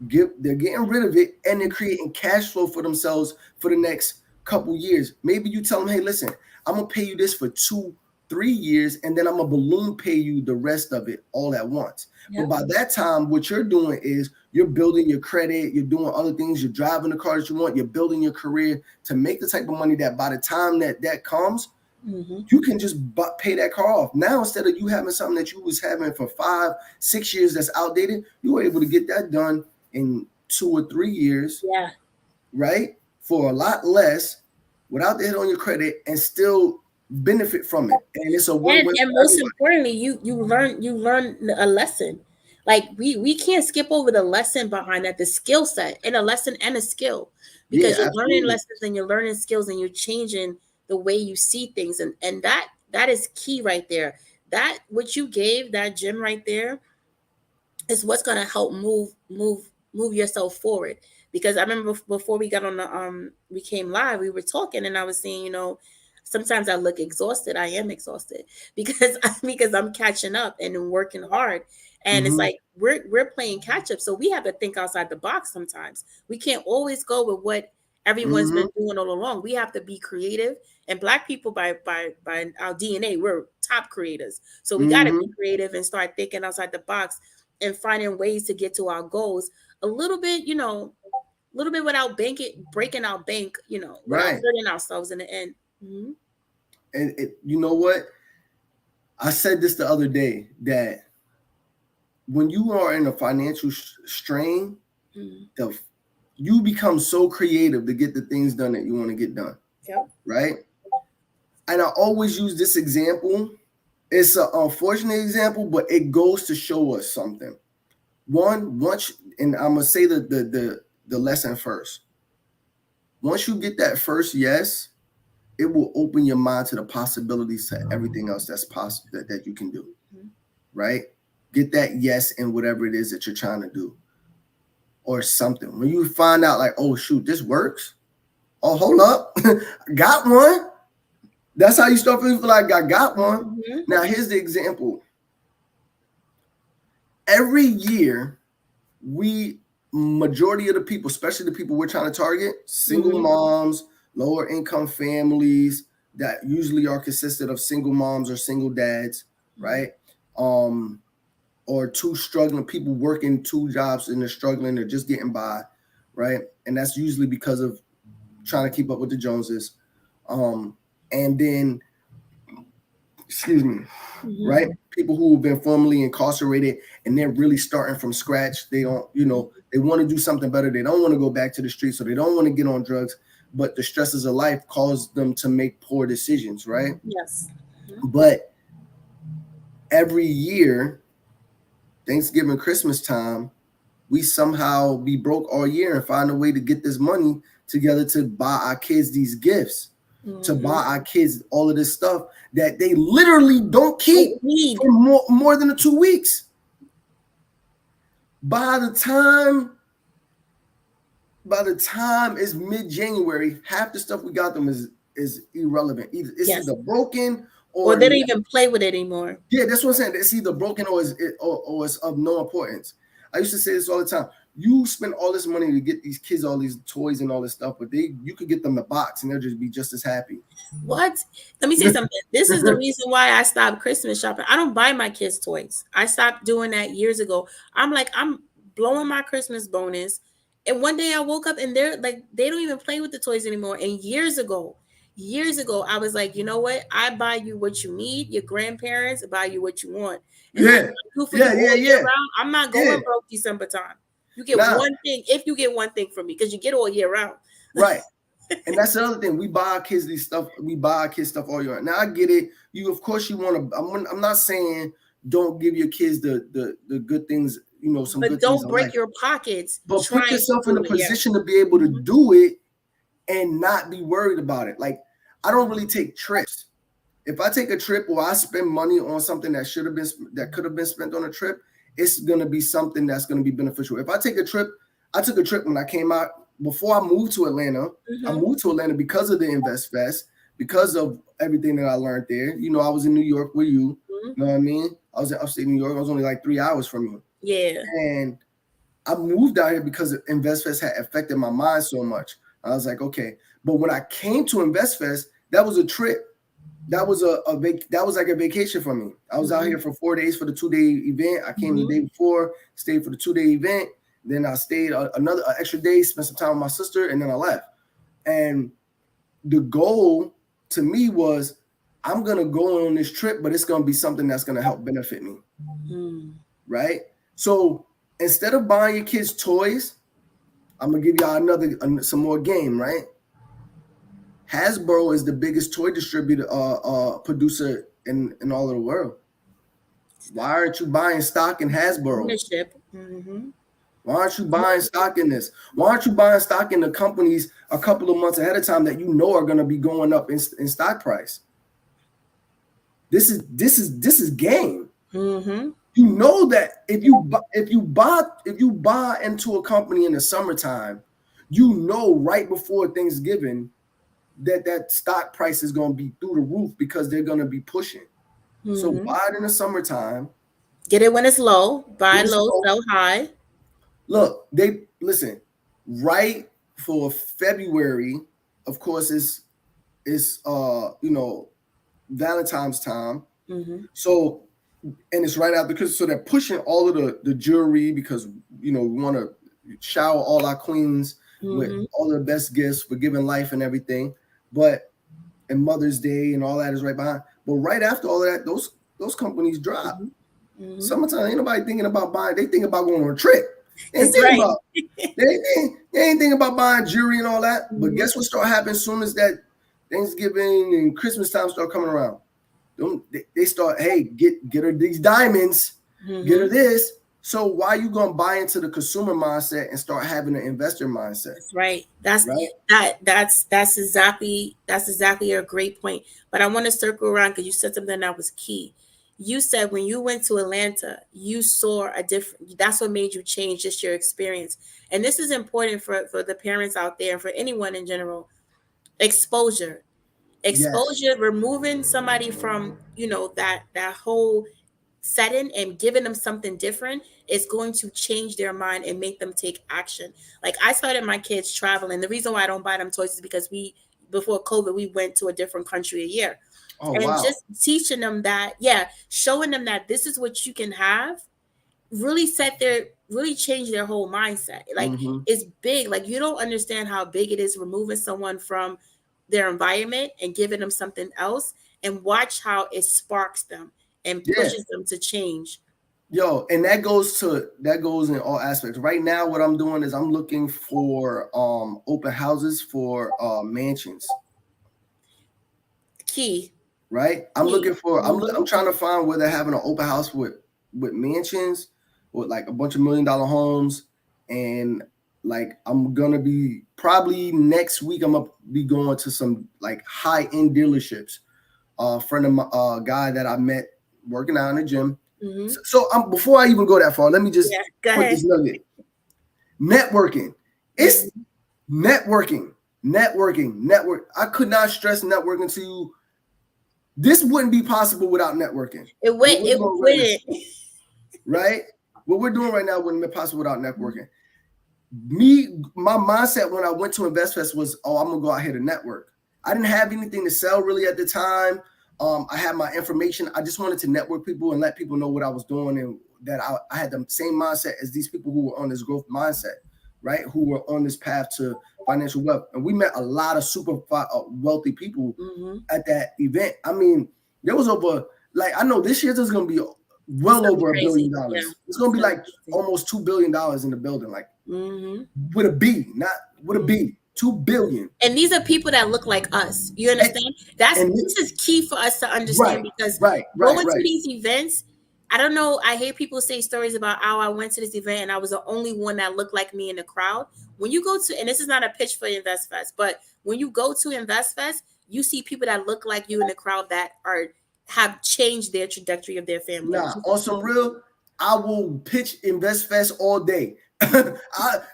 They're getting rid of it, and they're creating cash flow for themselves for the next couple years. Maybe you tell them, hey, listen, I'm going to pay you this for 2-3 years, and then I'm going to balloon pay you the rest of it all at once. But by that time, what you're doing is you're building your credit, you're doing other things, you're driving the car that you want, you're building your career to make the type of money that by the time that comes, you can just pay that car off. Now, instead of you having something that you was having for 5-6 years that's outdated, you were able to get that done in 2 or 3 years, right? For a lot less, without the hit on your credit, and still benefit from it. And it's a win-win. And most importantly, you learn a lesson. Like we can't skip over the lesson behind that, the skill set, and a lesson and a skill, because you're learning lessons and you're learning skills and you're changing the way you see things, and that is key right there. That what you gave, that gem right there, is what's going to help move yourself forward. Because I remember before we got on the we came live, we were talking, and I was saying, sometimes I look exhausted. I am exhausted because I'm catching up and working hard. And it's like we're playing catch up, so we have to think outside the box. Sometimes we can't always go with what everyone's been doing all along. We have to be creative, and Black people by our DNA, we're top creators. So we got to be creative and start thinking outside the box and finding ways to get to our goals a little bit, without breaking our bank, without hurting ourselves in the end. And you know what? I said this the other day, that when you are in a financial strain, you become so creative to get the things done that you want to get done. Right? And I always use this example. It's an unfortunate example, but it goes to show us something. And I'm gonna say the lesson first. Once you get that first yes, it will open your mind to the possibilities to everything else that's possible that you can do. Right? Get that yes in whatever it is that you're trying to do, or something. When you find out, like, oh shoot, this works. Oh, hold up, got one. That's how you start feeling like I got one. Now here's the example. Every year, majority of the people, especially the people we're trying to target, single moms, lower income families that usually are consisted of single moms or single dads, right? Or two struggling people working 2 jobs and they're struggling, they're just getting by, right? And that's usually because of trying to keep up with the Joneses. and then, excuse me, Mm-hmm. right? People who have been formerly incarcerated and they're really starting from scratch. They don't, they want to do something better. They don't want to go back to the streets, so they don't want to get on drugs. But the stresses of life cause them to make poor decisions, right? Yes. Mm-hmm. But every year, Thanksgiving, Christmas time, we somehow be broke all year and find a way to get this money together to buy our kids these gifts, to buy our kids all of this stuff that they literally don't keep for more than 2 weeks. By the time it's mid-January, half the stuff we got them is irrelevant. It's either broken or they don't even play with it anymore. Yeah, that's what I'm saying. It's either broken or it's of no importance. I used to say this all the time. You spend all this money to get these kids all these toys and all this stuff, but you could get them the box and they'll just be just as happy. What? Let me say something. This is the reason why I stopped Christmas shopping. I don't buy my kids toys. I stopped doing that years ago. I'm blowing my Christmas bonus. And one day I woke up and they're like, they don't even play with the toys anymore. And years ago, I was like, you know what? I buy you what you need. Your grandparents buy you what you want. And that's what I do for you all year round. I'm not going broke December time. You get one thing, if you get one thing from me, because you get all year round. Right. And that's the other thing. We buy our kids these stuff. We buy our kids stuff all year round. Now I get it. Of course you want to. I'm not saying don't give your kids the good things. Some but good don't things break your pockets. But put yourself in a position to be able to do it and not be worried about it. Like, I don't really take trips. If I take a trip or I spend money on something that could have been spent on a trip, it's gonna be something that's gonna be beneficial. If I take a trip, I took a trip when I came out before I moved to Atlanta. I moved to Atlanta because of the Invest Fest, because of everything that I learned there. I was in New York with you. You know what I mean? I was in upstate New York. I was only like 3 hours from you. Yeah. And I moved out here because InvestFest had affected my mind so much. I was like, okay. But when I came to InvestFest, that was a trip. That was that was like a vacation for me. I was out here for 4 days for the 2-day event. I came the day before, stayed for the 2-day event. Then I stayed another extra day, spent some time with my sister, and then I left. And the goal to me was, I'm gonna go on this trip, but it's gonna be something that's gonna help benefit me. Right? So instead of buying your kids toys, I'm gonna give y'all some more game, right? Hasbro is the biggest toy distributor, producer in all of the world. Why aren't you buying stock in Hasbro? Ownership. Why aren't you buying stock in this? Why aren't you buying stock in the companies a couple of months ahead of time that you know are going to be going up in stock price? This is game. You know that if you buy into a company in the summertime, you know right before Thanksgiving that stock price is going to be through the roof because they're going to be pushing. So buy it in the summertime. Get it when it's low. Buy low, sell high. Look, listen. Right for February, of course, it's Valentine's time. So, and it's right after, because so they're pushing all of the jewelry because we want to shower all our queens with all the best gifts for giving life and everything. But and Mother's Day and all that is right behind. But right after all of that, those companies drop. Summertime, ain't nobody thinking about buying. They think about going on a trip. They ain't thinking about buying jewelry and all that. But guess what start happening as soon as that Thanksgiving and Christmas time start coming around? They start, hey, get her these diamonds, get her this. So why are you gonna buy into the consumer mindset and start having an investor mindset? That's right. That's exactly a great point. But I want to circle around because you said something that was key. You said when you went to Atlanta, you saw that's what made you change just your experience. And this is important for the parents out there and for anyone in general. Exposure, removing somebody from, that whole setting and giving them something different is going to change their mind and make them take action. Like, I started my kids traveling. The reason why I don't buy them toys is because before COVID, we went to a different country a year. Just teaching them that, showing them that this is what you can have, really change their whole mindset. Like, it's big. Like, you don't understand how big it is removing someone from their environment and giving them something else, and watch how it sparks them and Yeah. pushes them to change. Yo, and that goes in all aspects. Right now, what I'm doing is I'm looking for open houses for mansions. Key. Right? I'm Key. looking for Mhm. I'm trying to find where they're having an open house with mansions, with like a bunch of $1 million homes. And like I'm gonna be probably next week, I'm gonna be going to some like high-end dealerships. A friend of my guy that I met working out in the gym. Mhm. So before I even go that far, let me just Yeah, go put ahead. this nugget. Networking. It's Mhm. network. I could not stress networking to you. This wouldn't be possible without networking. It went. It wouldn't. Right? What we're doing right now wouldn't be possible without networking. My mindset when I went to InvestFest was, oh, I'm gonna go out here to network. I didn't have anything to sell really at the time. I had my information. I just wanted to network people and let people know what I was doing, and that I had the same mindset as these people who were on this growth mindset, right? Who were on this path to financial wealth. And we met a lot of super wealthy people at that event. I mean, there was over, like, I know this year there's going to be well over $1 billion. Yeah. It's going to be like almost $2 billion in the building, like with a B, not with a B. 2 billion. And these are people that look like us. You understand? This is key for us to understand, because going to these events, I don't know, I hear people say stories about how I went to this event and I was the only one that looked like me in the crowd. When you go to, and this is not a pitch for InvestFest, but when you go to InvestFest, you see people that look like you in the crowd that have changed their trajectory of their family. Nah, on some real, I will pitch InvestFest all day.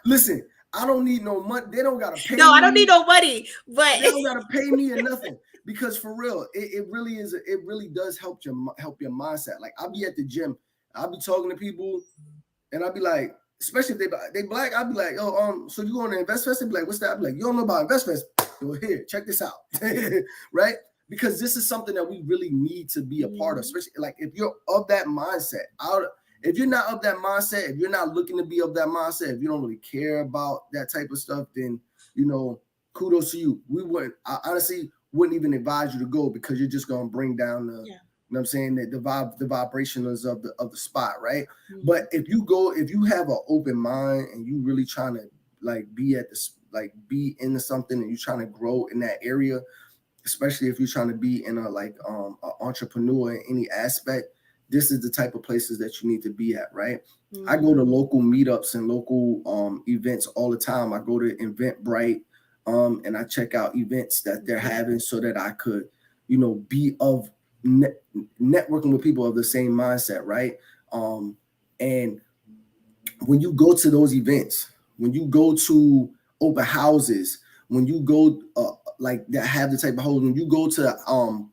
Listen, I don't need no money. They don't gotta pay me. No, I don't need no money, but they don't gotta pay me or nothing. Because for real, it really is. It really does help your mindset. Like, I'll be at the gym, I'll be talking to people, and I'll be like, especially if they black, I'll be like, oh, so you going to InvestFest? They'll be like, what's that? I'll be like, you don't know about InvestFest? Go here, check this out, right? Because this is something that we really need to be a part of, especially like if you're of that mindset. If you're not of that mindset, if you're not looking to be of that mindset, if you don't really care about that type of stuff, then, kudos to you. I honestly wouldn't even advise you to go, because you're just going to bring down the, you know what I'm saying, the vibrations of the spot, right? But if you have an open mind and you really trying to like be into something, and you're trying to grow in that area, especially if you're trying to be in an entrepreneur in any aspect, this is the type of places that you need to be at, right? I go to local meetups and local events all the time. I go to Eventbrite, and I check out events that they're having, so that I could, be of networking with people of the same mindset, right? And when you go to those events, when you go to open houses, when you go like that have the type of homes, when you go to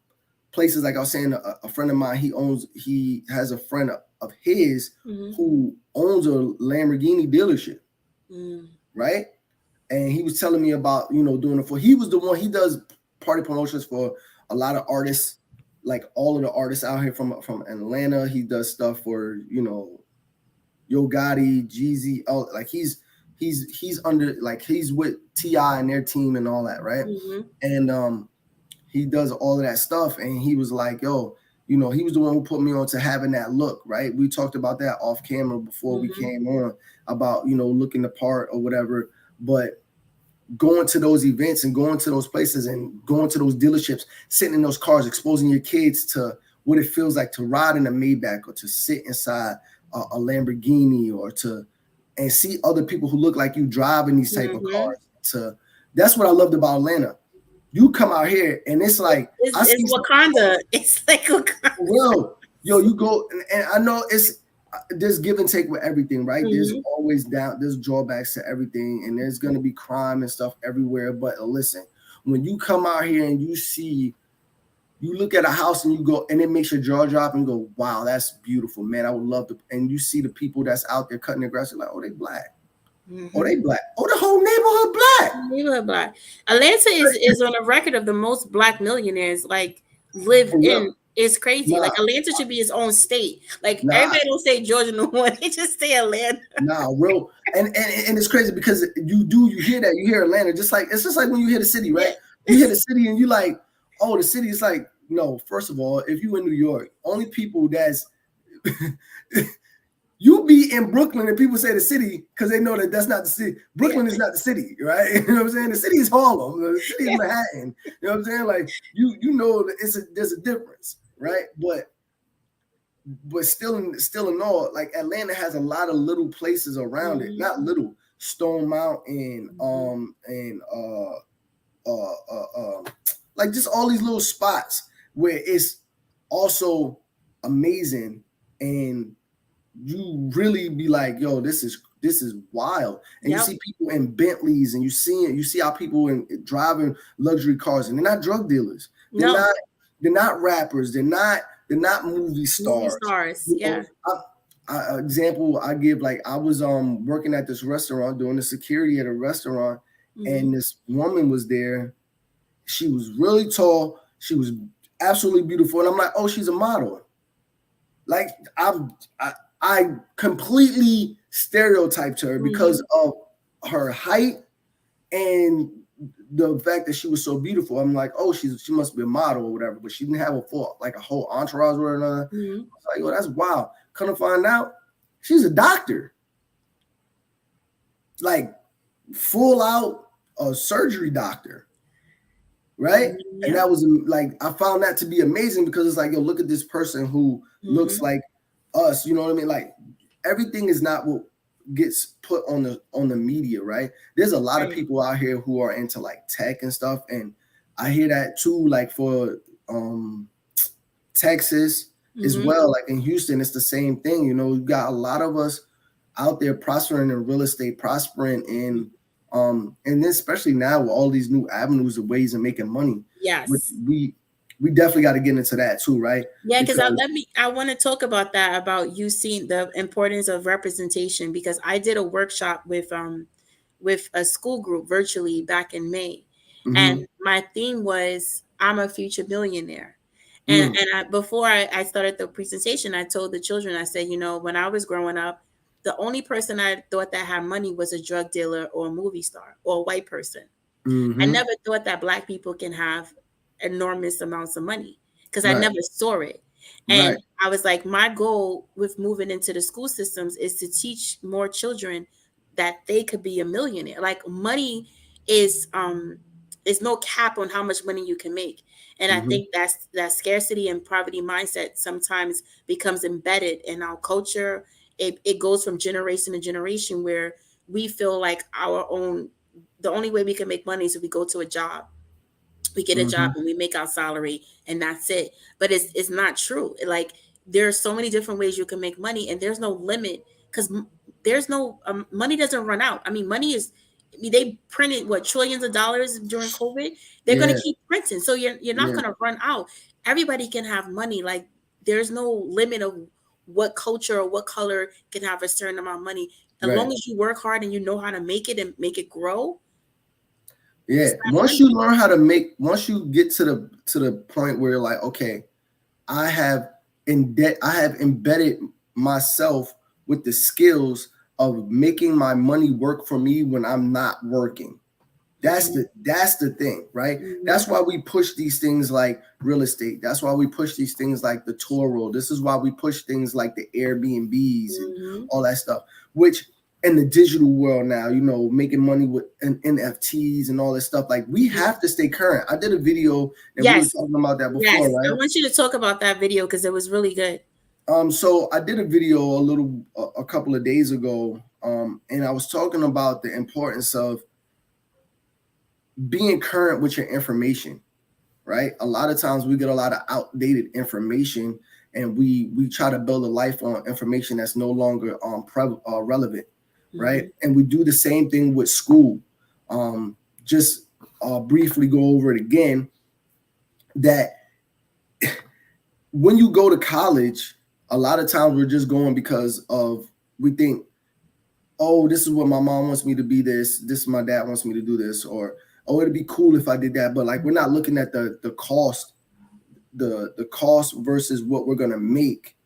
places, like I was saying, a friend of mine, he has a friend of his who owns a Lamborghini dealership, right? And he was telling me about, doing it he was the one, he does party promotions for a lot of artists, like all of the artists out here from Atlanta. He does stuff for, Yo Gotti, Jeezy, like he's under, like he's with T.I. and their team and all that, right? And he does all of that stuff, and he was like, yo, he was the one who put me on to having that look, right? We talked about that off camera before we came on, about, looking the part or whatever. But going to those events and going to those places and going to those dealerships, sitting in those cars, exposing your kids to what it feels like to ride in a Maybach, or to sit inside a Lamborghini, or and see other people who look like you driving these type of cars. That's what I loved about Atlanta. You come out here and it's like, it's Wakanda. It's like Wakanda. Well, you go, and I know there's give and take with everything, right? There's always there's drawbacks to everything, and there's gonna be crime and stuff everywhere. But listen, when you come out here and you look at a house and you go, and it makes your jaw drop and go, wow, that's beautiful, man. I would love to. And you see the people that's out there cutting the grass, you're like, oh, they black. Oh, they black. Oh, the whole neighborhood black. Neighborhood black. Atlanta is on a record of the most black millionaires live in. It's crazy. Like, Atlanta should be its own state. Like, everybody don't say Georgia no more. They just say Atlanta. Real. And it's crazy, because you hear that. You hear Atlanta, it's just like when you hear the city, right? You hit a city and you like, oh, the city is like, no, first of all, if you in New York, only people that's you be in Brooklyn and people say the city because they know that that's not the city. Brooklyn is not the city, right? You know what I'm saying? The city is Harlem. The city is Manhattan. You know what I'm saying? Like you know that there's a difference, right? But still in all, like Atlanta has a lot of little places around it. Not little. Stone Mountain, like just all these little spots where it's also amazing, and you really be like, yo, this is wild. And you see people in Bentleys, and you see how people in driving luxury cars, and they're not drug dealers. They're not rappers. They're not movie stars. Yeah. Example I give, like I was working at this restaurant doing the security at a restaurant, and this woman was there. She was really tall. She was absolutely beautiful, and I'm like, oh, she's a model. Like I completely stereotyped her because of her height and the fact that she was so beautiful. I'm like, oh, she must be a model or whatever, but she didn't have a whole entourage or another. I was like, oh, that's wild. Come to find out, she's a doctor, like full out a surgery doctor, right? And that was like, I found that to be amazing because it's like, yo, look at this person who looks like us. You know what I mean? Like everything is not what gets put on the media, right? There's a lot of people out here who are into like tech and stuff, and I hear that too, like for Texas as well. Like in Houston, it's the same thing. You know, you got a lot of us out there prospering in real estate, prospering in and then especially now with all these new avenues of ways of making money. Yes, we definitely got to get into that too, right? Yeah, because I want to talk about that, about you seeing the importance of representation, because I did a workshop with a school group virtually back in May, and my theme was I'm a future millionaire. And before I started the presentation, I told the children, I said, you know, when I was growing up, the only person I thought that had money was a drug dealer or a movie star or a white person. I never thought that Black people can have enormous amounts of money because I never saw it. And I was like, my goal with moving into the school systems is to teach more children that they could be a millionaire. Like money is no cap on how much money you can make. And I think that scarcity and poverty mindset sometimes becomes embedded in our culture. It goes from generation to generation where we feel like the only way we can make money is if we go to a job. We get a job and we make our salary and that's it. But it's not true. Like there are so many different ways you can make money, and there's no limit because there's no money doesn't run out. I mean, they printed trillions of dollars during COVID. They're going to keep printing. So you're not going to run out. Everybody can have money. Like there's no limit of what culture or what color can have a certain amount of money. As long as you work hard and you know how to make it and make it grow. Yeah. Once you get to the point where you're like, okay, I have embedded myself with the skills of making my money work for me when I'm not working. That's the thing, right? That's why we push these things like real estate. That's why we push these things like the tour road. This is why we push things like the Airbnbs and all that stuff, which in the digital world now, you know, making money with NFTs and all this stuff. Like we have to stay current. I did a video and we were talking about that before, right? I want you to talk about that video because it was really good. So I did a video a couple of days ago, and I was talking about the importance of being current with your information, right? A lot of times we get a lot of outdated information, and we try to build a life on information that's no longer relevant, right? And we do the same thing with school. Just briefly go over it again, that when you go to college, a lot of times we're just going because we think, oh, this is what my mom wants me to be, this is my dad wants me to do this, or oh, it'd be cool if I did that. But like we're not looking at the cost, the cost versus what we're gonna make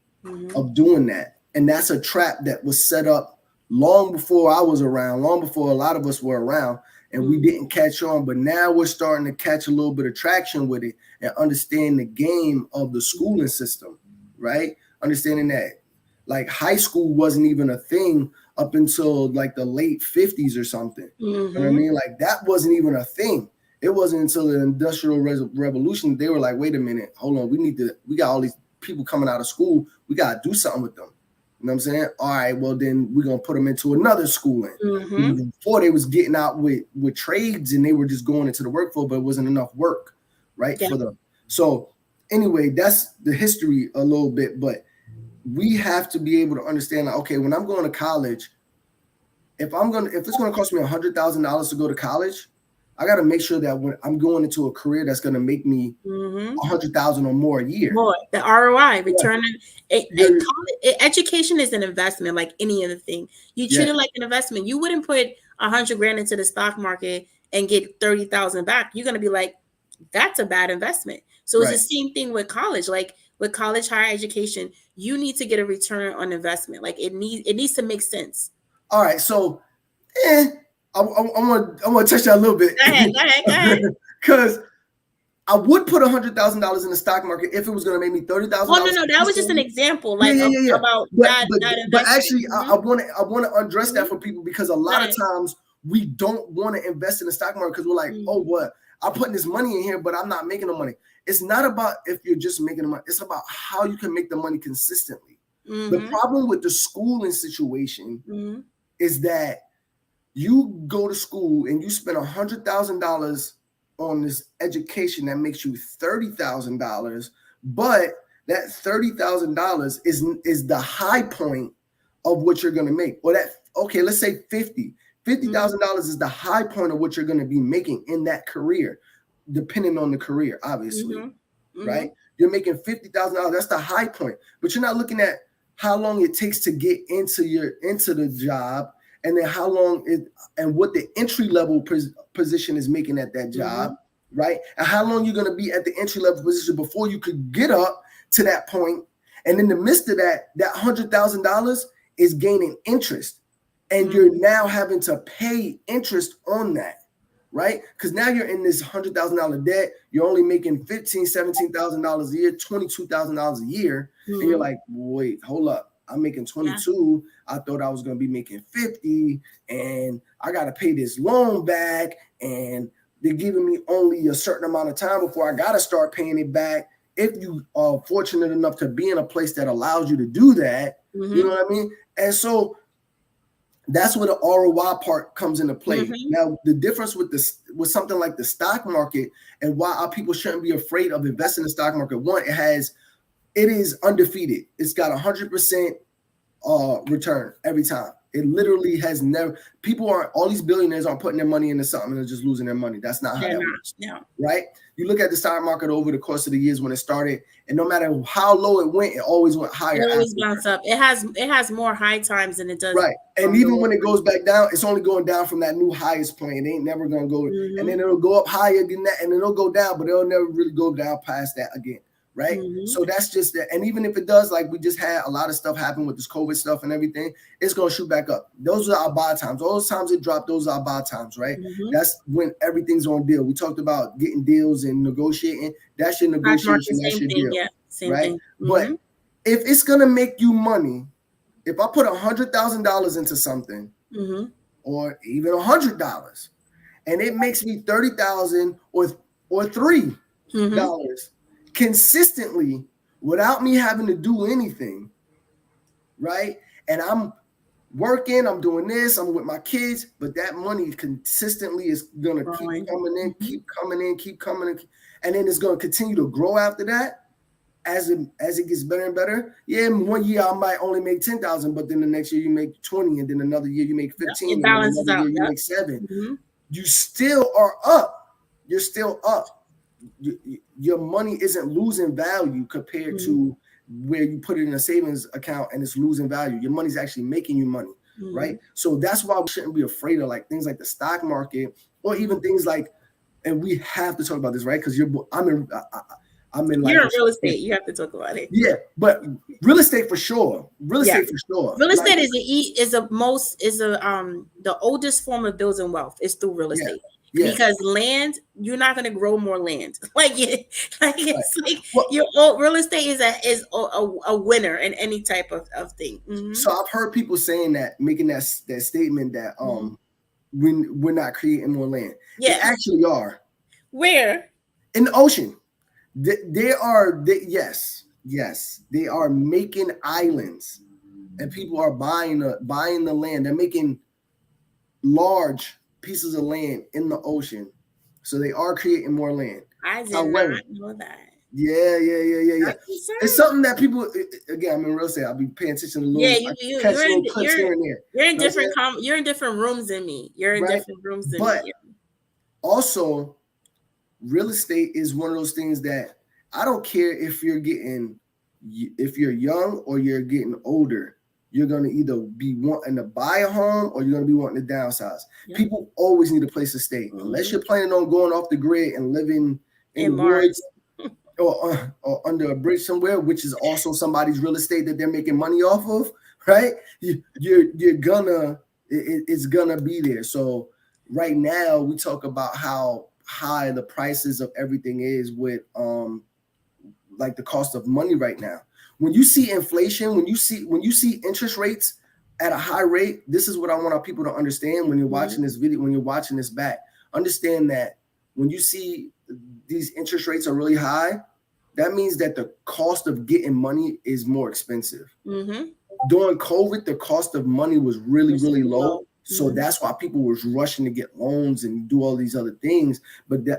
of doing that. And that's a trap that was set up long before I was around, long before a lot of us were around. and we didn't catch on. But now we're starting to catch a little bit of traction with it and understand the game of the schooling system, right? Understanding that like high school wasn't even a thing up until like the late 50s or something. You know what I mean? Like that wasn't even a thing. It wasn't until the Industrial Revolution they were like, wait a minute, hold on, we got all these people coming out of school, we got to do something with them. You know what I'm saying? All right, well then we're gonna put them into another schooling. Before they was getting out with trades and they were just going into the workforce, but it wasn't enough work, right? For them. So anyway, that's the history a little bit, but we have to be able to understand, like, okay, when I'm going to college, if it's gonna cost me $100,000 to go to college, I got to make sure that when I'm going into a career that's going to make me $100,000 or more a year. More the ROI, return. Education is an investment, like any other thing. You treat it like an investment. You wouldn't put $100,000 into the stock market and get 30,000 back. You're going to be like, that's a bad investment. So it's the same thing with college. Like with college, higher education, you need to get a return on investment. Like it needs to make sense. All right, so I want to touch that a little bit. Go ahead. Because I would put $100,000 in the stock market if it was going to make me $30,000. Oh no, that was just an example, like about that investment. But actually, I want to address that for people because a lot of times we don't want to invest in the stock market because we're like, oh, what? I'm putting this money in here, but I'm not making the money. It's not about if you're just making the money. It's about how you can make the money consistently. The problem with the schooling situation is that you go to school and you spend $100,000 on this education that makes you $30,000, but that $30,000 is the high point of what you're going to make. Or let's say $50,000 is the high point of what you're going to be making in that career, depending on the career, obviously, right? You're making $50,000. That's the high point, but you're not looking at how long it takes to get into the job. And then how long and what the entry level position is making at that job, right? And how long you're going to be at the entry level position before you could get up to that point. And in the midst of that $100,000 is gaining interest, and you're now having to pay interest on that, right? Because now you're in this $100,000 debt. You're only making $15,000, $17,000 a year, $22,000 a year, and you're like, wait, hold up. I'm making 22. I thought I was going to be making 50, and I got to pay this loan back, and they're giving me only a certain amount of time before I got to start paying it back. If you are fortunate enough to be in a place that allows you to do that, you know what I mean? And so that's where the ROI part comes into play. Now, the difference with something like the stock market and why our people shouldn't be afraid of investing in the stock market. One, it is undefeated. It's got 100% return every time. It literally has never. All these billionaires aren't putting their money into something and they're just losing their money. That's not how that works. Right? You look at the stock market over the course of the years when it started, and no matter how low it went went higher. It always bounce up. It has more high times than it does. Right. And even when it goes back down, it's only going down from that new highest point. It ain't never going to go. And then it'll go up higher than that, and then it'll go down, but it'll never really go down past that again. Right. So that's just that. And even if it does, like we just had a lot of stuff happen with this COVID stuff and everything, it's going to shoot back up. Those are our buy times. All those times it dropped, those are our buy times. Right. That's when everything's on deal. We talked about getting deals and negotiating. That's your negotiation. That's your deal. Yeah, same thing. But if it's going to make you money, if I put $100,000 into something or even $100 and it makes me $30,000 or $3 consistently without me having to do anything, right? And I'm working, I'm doing this, I'm with my kids, but that money consistently is going to keep coming in, and then it's going to continue to grow after that as it gets better and better. Yeah, 1 year I might only make 10,000, but then the next year you make 20, and then another year you make 15, it balances out. You make 7. You still are up. You're still up. Your money isn't losing value compared to where you put it in a savings account and it's losing value. Your money's actually making you money, right? So that's why we shouldn't be afraid of like things like the stock market or even things like, and we have to talk about this, right? Because I'm in You're life in real insurance. estate. You have to talk about it. Yeah, but real estate for sure. Real Yeah. estate for sure. Real estate Like, is the oldest form of building wealth is through real yeah, estate. yeah. Because land, you're not going to grow more land. It's like Well, your real estate is a winner in any type of thing. so I've heard people saying that, making that statement that we're not creating more land. They Yeah. actually are. Where? In the ocean. Yes, they are making islands, and people are buying the land. They're making large pieces of land in the ocean, so they are creating more land. I did However, not know that. yeah. I'm It's concerned. something that people, again, I'm in real estate. I'll be paying attention to Yeah, I catch little clips here and there. you're in You know what I'm saying? you're in different rooms than me. You're in Right? different rooms than But me. also, real estate is one of those things that I don't care if you're young or you're getting older. You're gonna either be wanting to buy a home or you're gonna be wanting to downsize. Yeah. People always need a place to stay, unless you're planning on going off the grid and living in the Mars. woods or under a bridge somewhere, which is also somebody's real estate that they're making money off of, right? You're gonna it's gonna be there. So right now we talk about how high the prices of everything is with like the cost of money right now. When you see inflation, when you see interest rates at a high rate, this is what I want our people to understand when you're watching this video, when you're watching this back. Understand that when you see these interest rates are really high, that means that the cost of getting money is more expensive. During COVID, the cost of money was really low. So that's why people was rushing to get loans and do all these other things, but they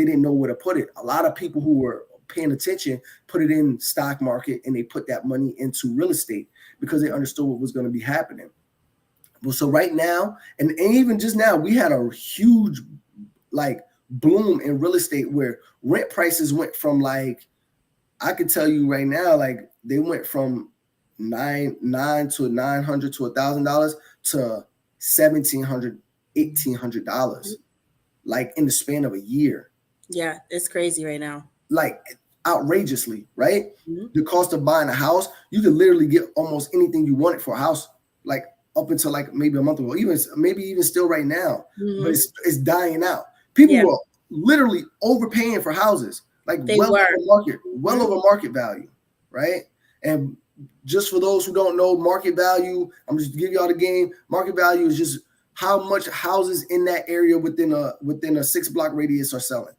didn't know where to put it. A lot of people who were paying attention put it in stock market, and they put that money into real estate because they understood what was going to be happening. Well, so right now, and even just now, we had a huge like bloom in real estate where rent prices went from like, I could tell you right now, like they went from $900 to $900 to $1,000 to $1,700, $1,800, like in the span of a year. Yeah, it's crazy right now. Like outrageously, right? The cost of buying a house, you could literally get almost anything you wanted for a house, like up until like maybe a month ago, maybe even still right now. But it's dying out. People were literally overpaying for houses, like well over market value, right? And just for those who don't know market value, I'm just giving y'all the game. Market value is just how much houses in that area within a 6-block radius are selling,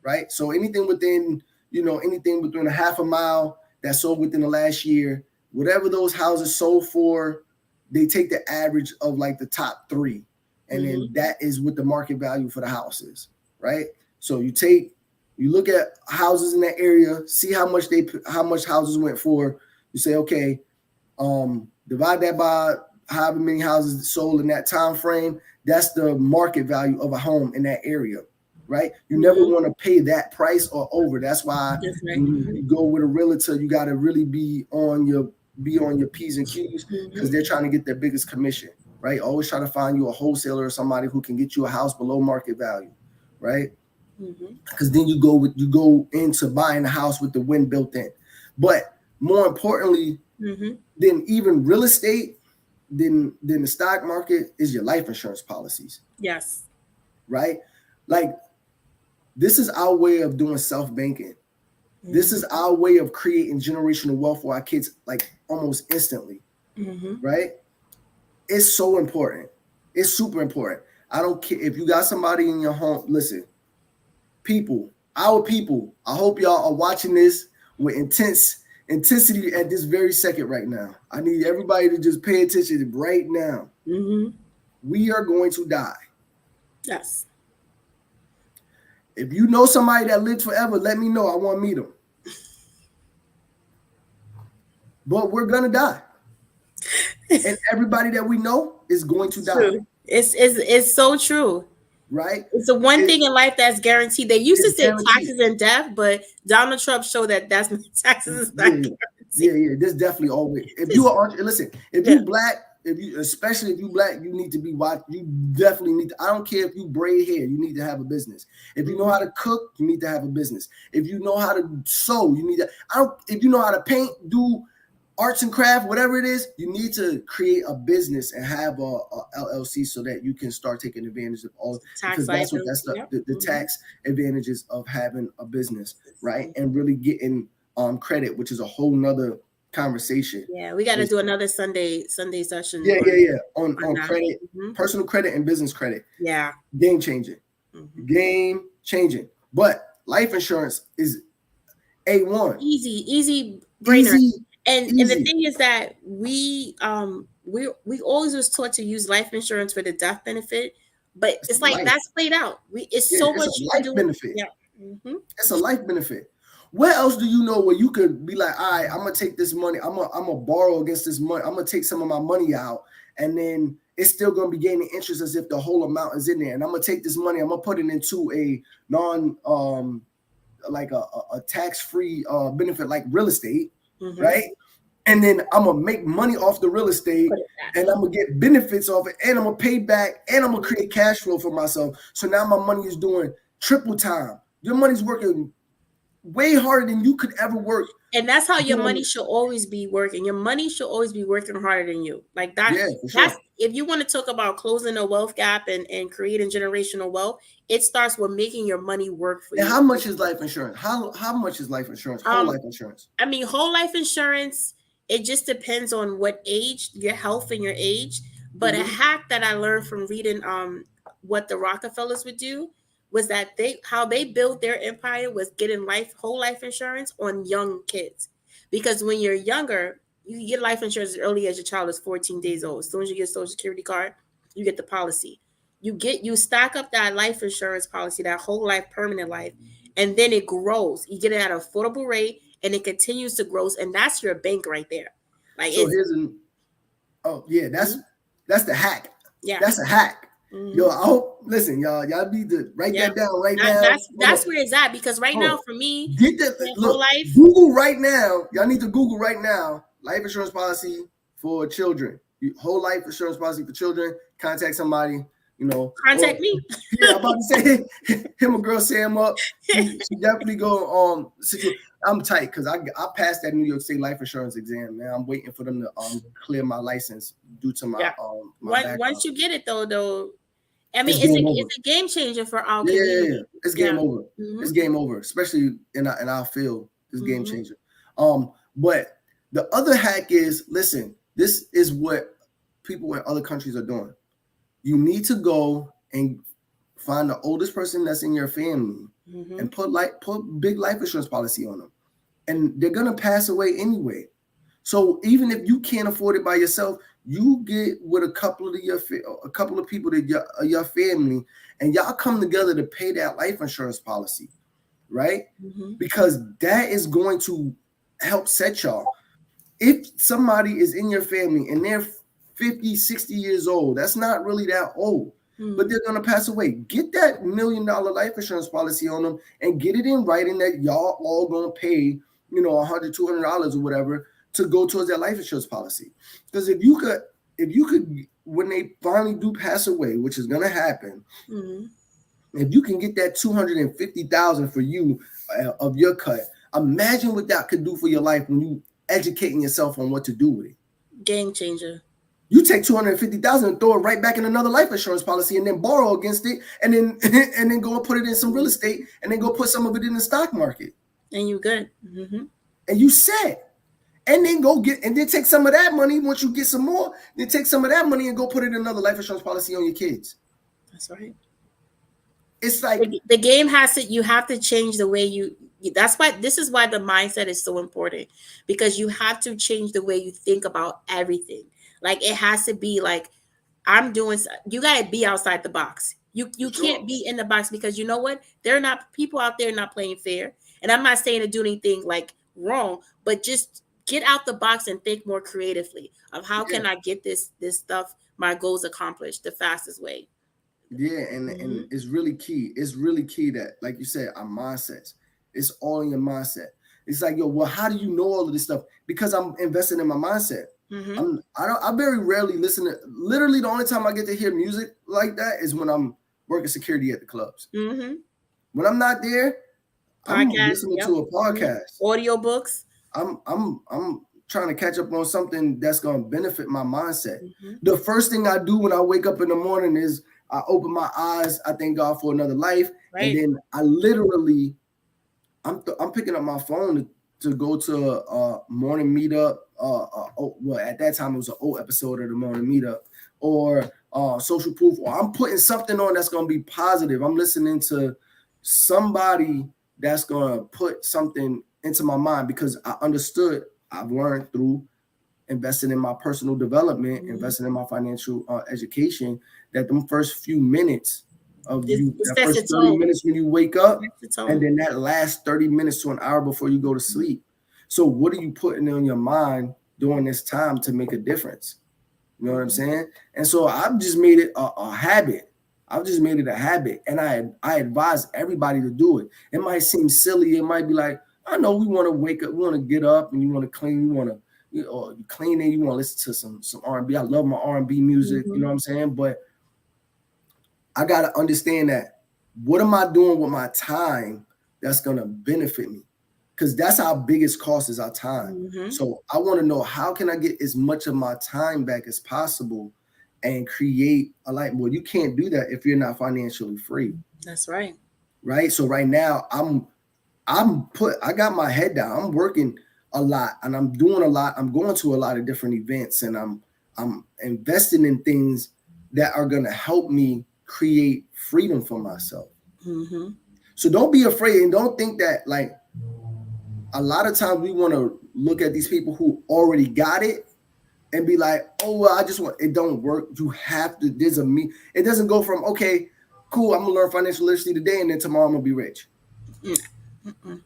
right? So anything within a half a mile that sold within the last year, whatever those houses sold for, they take the average of like the top 3, and then that is what the market value for the house is, right? So you look at houses in that area, see how much houses went for. You say, okay, divide that by however many houses sold in that time frame. That's the market value of a home in that area, right? You never want to pay that price or over. That's why when you go with a realtor, you got to really be on your P's and Q's because they're trying to get their biggest commission, right? Always try to find you a wholesaler or somebody who can get you a house below market value, right? Because then you go into buying a house with the wind built in. But more importantly, than even real estate, than the stock market is your life insurance policies. Yes. Right? Like, this is our way of doing self-banking. This is our way of creating generational wealth for our kids, like almost instantly. Right? It's so important. It's super important. I don't care if you got somebody in your home. Listen, our people, I hope y'all are watching this with intensity at this very second right now. I need everybody to just pay attention right now. We are going to die. Yes. If you know somebody that lived forever, let me know. I want to meet them. But we're going to die. And everybody that we know is going to die. True. It's so true. Right? It's the one thing in life that's guaranteed. They used to say taxes and death, but Donald Trump showed that taxes is not guaranteed. Yeah. There's definitely always. If you are, listen, if you black, if you, especially if you black, you need to be watched. You definitely need to, I don't care if you braid hair, you need to have a business. If you know how to cook, you need to have a business. If you know how to sew, you need to, if you know how to paint, do arts and craft, whatever it is, you need to create a business and have a LLC so that you can start taking advantage of all, because that's the tax advantages of having a business, right? And really getting credit, which is a whole nother conversation. Yeah, we got to do another Sunday session. Yeah. On credit, personal credit and business credit. Yeah. Game changing. Game changing. But life insurance is A1. Easy brainer. And the thing is that we always was taught to use life insurance for the death benefit, but it's like that's played out. It's so much you can do. Benefit. Yeah. It's a life benefit. What else do you know where you could be like, all right, I'm gonna take this money, I'm gonna borrow against this money, I'm gonna take some of my money out, and then it's still gonna be gaining interest as if the whole amount is in there. And I'm gonna take this money, I'm gonna put it into a like a tax-free benefit like real estate, right? And then I'm gonna make money off the real estate, and I'm gonna get benefits off it, and I'm gonna pay back, and I'm gonna create cash flow for myself. So now my money is doing triple time. Your money's working way harder than you could ever work. And that's how your money should always be working. Your money should always be working harder than you. Like that. Yeah, that's if you want to talk about closing a wealth gap and creating generational wealth, it starts with making your money work for you. And how much is life insurance? How much is life insurance? Whole life insurance. I mean, whole life insurance, it just depends on what age, your health and your age. But a hack that I learned from reading what the Rockefellers would do was that how they built their empire was getting whole life insurance on young kids. Because when you're younger, you get life insurance as early as your child is 14 days old. As soon as you get a social security card, you get the policy. You stack up that life insurance policy, that whole life, permanent life, and then it grows. You get it at an affordable rate, and it continues to grow, and that's your bank right there. Like so that's the hack. Yeah, that's a hack. Yo, I hope. Listen, y'all need to write that down right now. That's where it's at, because right now for me, get that. Look, life. Google right now. Y'all need to Google right now. Life insurance policy for children. Whole life insurance policy for children. Contact somebody. Contact me. Yeah, I'm about to say him or girl Sam up. She definitely go I'm tight because I passed that New York State life insurance exam. Now I'm waiting for them to clear my license due to my once you get it though, I mean it's a game changer for our community. Yeah, it's game over. It's game over, especially in our field. It's game changer. But the other hack is, listen, this is what people in other countries are doing. You need to go and find the oldest person that's in your family and put big life insurance policy on them, and they're gonna pass away anyway. So even if you can't afford it by yourself, you get with a couple of people that your family, and y'all come together to pay that life insurance policy, right? Because that is going to help set y'all. If somebody is in your family and they're 50, 60 years old, that's not really that old, but they're going to pass away. Get that $1 million life insurance policy on them and get it in writing that y'all all going to pay, $100, $200 or whatever to go towards that life insurance policy. Because if you could, when they finally do pass away, which is going to happen, if you can get that $250,000 for you of your cut, imagine what that could do for your life when you educating yourself on what to do with it. Game changer. You take $250,000 and throw it right back in another life insurance policy, and then borrow against it, and then go and put it in some real estate, and then go put some of it in the stock market. And you good. And you set. And then then take some of that money once you get some more. Then take some of that money and go put it in another life insurance policy on your kids. That's right. It's like the game you have to change the way this is why the mindset is so important, because you have to change the way you think about everything. Like it has to be like, you got to be outside the box. You can't be in the box, because you know what? People out there not playing fair. And I'm not saying to do anything like wrong, but just get out the box and think more creatively of how can I get this stuff, my goals accomplished the fastest way. Yeah. And it's really key. It's really key that, like you said, our mindsets. It's all in your mindset. It's like, yo, well, how do you know all of this stuff? Because I'm investing in my mindset. Mm-hmm. I very rarely listen to. Literally, the only time I get to hear music like that is when I'm working security at the clubs. Mm-hmm. When I'm not there, I'm Podcast. listening Yep. to a podcast. Audiobooks. I'm trying to catch up on something that's gonna benefit my mindset. Mm-hmm. The first thing I do when I wake up in the morning is I open my eyes, I thank God for another life, and Right. then I literally I'm picking up my phone to go to a morning meetup. Well, at that time it was an old episode of the morning meetup, or social proof, or I'm putting something on that's gonna be positive. I'm listening to somebody that's gonna put something into my mind because I understood. I've learned through investing in my personal development, Mm-hmm. investing in my financial education, that them first few minutes of It, you, it that sets the first 30 tone. minutes when you wake It up, sets the and tone. then that last 30 minutes to an hour before you go to sleep. So what are you putting in your mind during this time to make a difference? You know what I'm saying? And so I've just made it a habit. I've just made it a habit. And I advise everybody to do it. It might seem silly. It might be like, I know we want to wake up, we want to get up and you want to clean, you want to you clean it, you want to listen to some R&B. I love my R&B music, you Mm-hmm. know what I'm saying? But I gotta understand that what am I doing with my time that's gonna benefit me? Because that's our biggest cost is our time. Mm-hmm. So I want to know how can I get as much of my time back as possible and create a life. Well, you can't do that if you're not financially free, That's right. right? So right now I got my head down. I'm working a lot and I'm doing a lot. I'm going to a lot of different events and I'm investing in things that are gonna help me create freedom for myself. Mm-hmm. So don't be afraid and don't think that like a lot of times we want to look at these people who already got it and be like, oh well, I just want it don't work. You have to, there's a me. It doesn't go from okay, cool, I'm gonna learn financial literacy today and then tomorrow I'm gonna be rich. Mm-mm.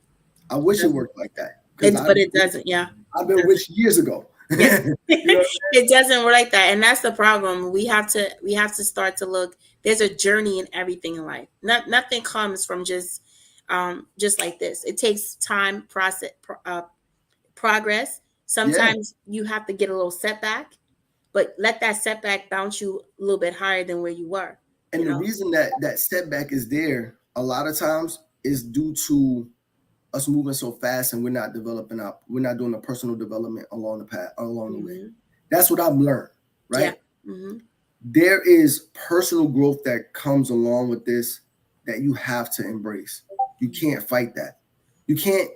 I It wish it doesn't. worked like that because But it doesn't. Yeah. I've It been doesn't. rich years ago. Yeah. You know? It doesn't work like that. And that's the problem. We have to start to look. There's a journey in everything in life. Nothing comes from just like this. It takes time, progress. Yeah. Sometimes you have to get a little setback, but let that setback bounce you a little bit higher than where you were, you And the know? reason that setback is there a lot of times is due to us moving so fast and we're not doing the personal development along the path along the way. Mm-hmm. That's what I've learned, Yeah. right? Mm-hmm. There is personal growth that comes along with this that you have to embrace. You can't fight that. You can't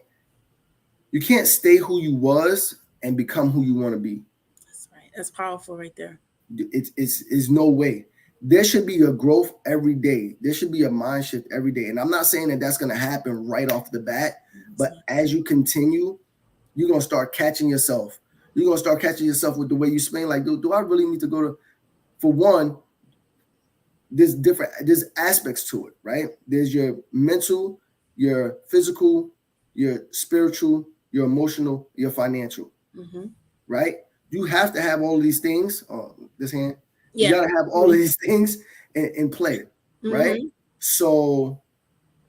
you can't stay who you was and become who you want to be. That's right. That's powerful right there. It's no way. There should be a growth every day. There should be a mind shift every day. And I'm not saying that that's going to happen right off the bat, but as you continue, you're going to start catching yourself. You're going to start catching yourself with the way you spend. Like, do I really need to go to, for one, there's aspects to it, right? There's your mental, your physical, your spiritual, your emotional, your financial, Mm-hmm. right? You have to have all of these things. This hand, you Yeah. got to have all of these things in play, right? Mm-hmm. So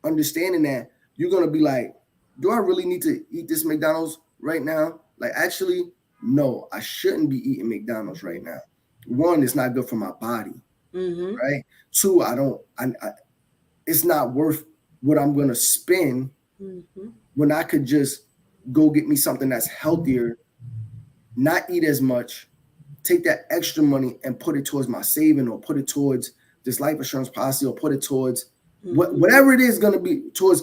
understanding that you're gonna be like, do I really need to eat this McDonald's right now? Like, actually, no, I shouldn't be eating McDonald's right now. One, it's not good for my body, Mm-hmm. right? Two, it's not worth what I'm gonna spend Mm-hmm. when I could just go get me something that's healthier, not eat as much, take that extra money and put it towards my saving or put it towards this life insurance policy or put it towards Mm-hmm. whatever it is going to be towards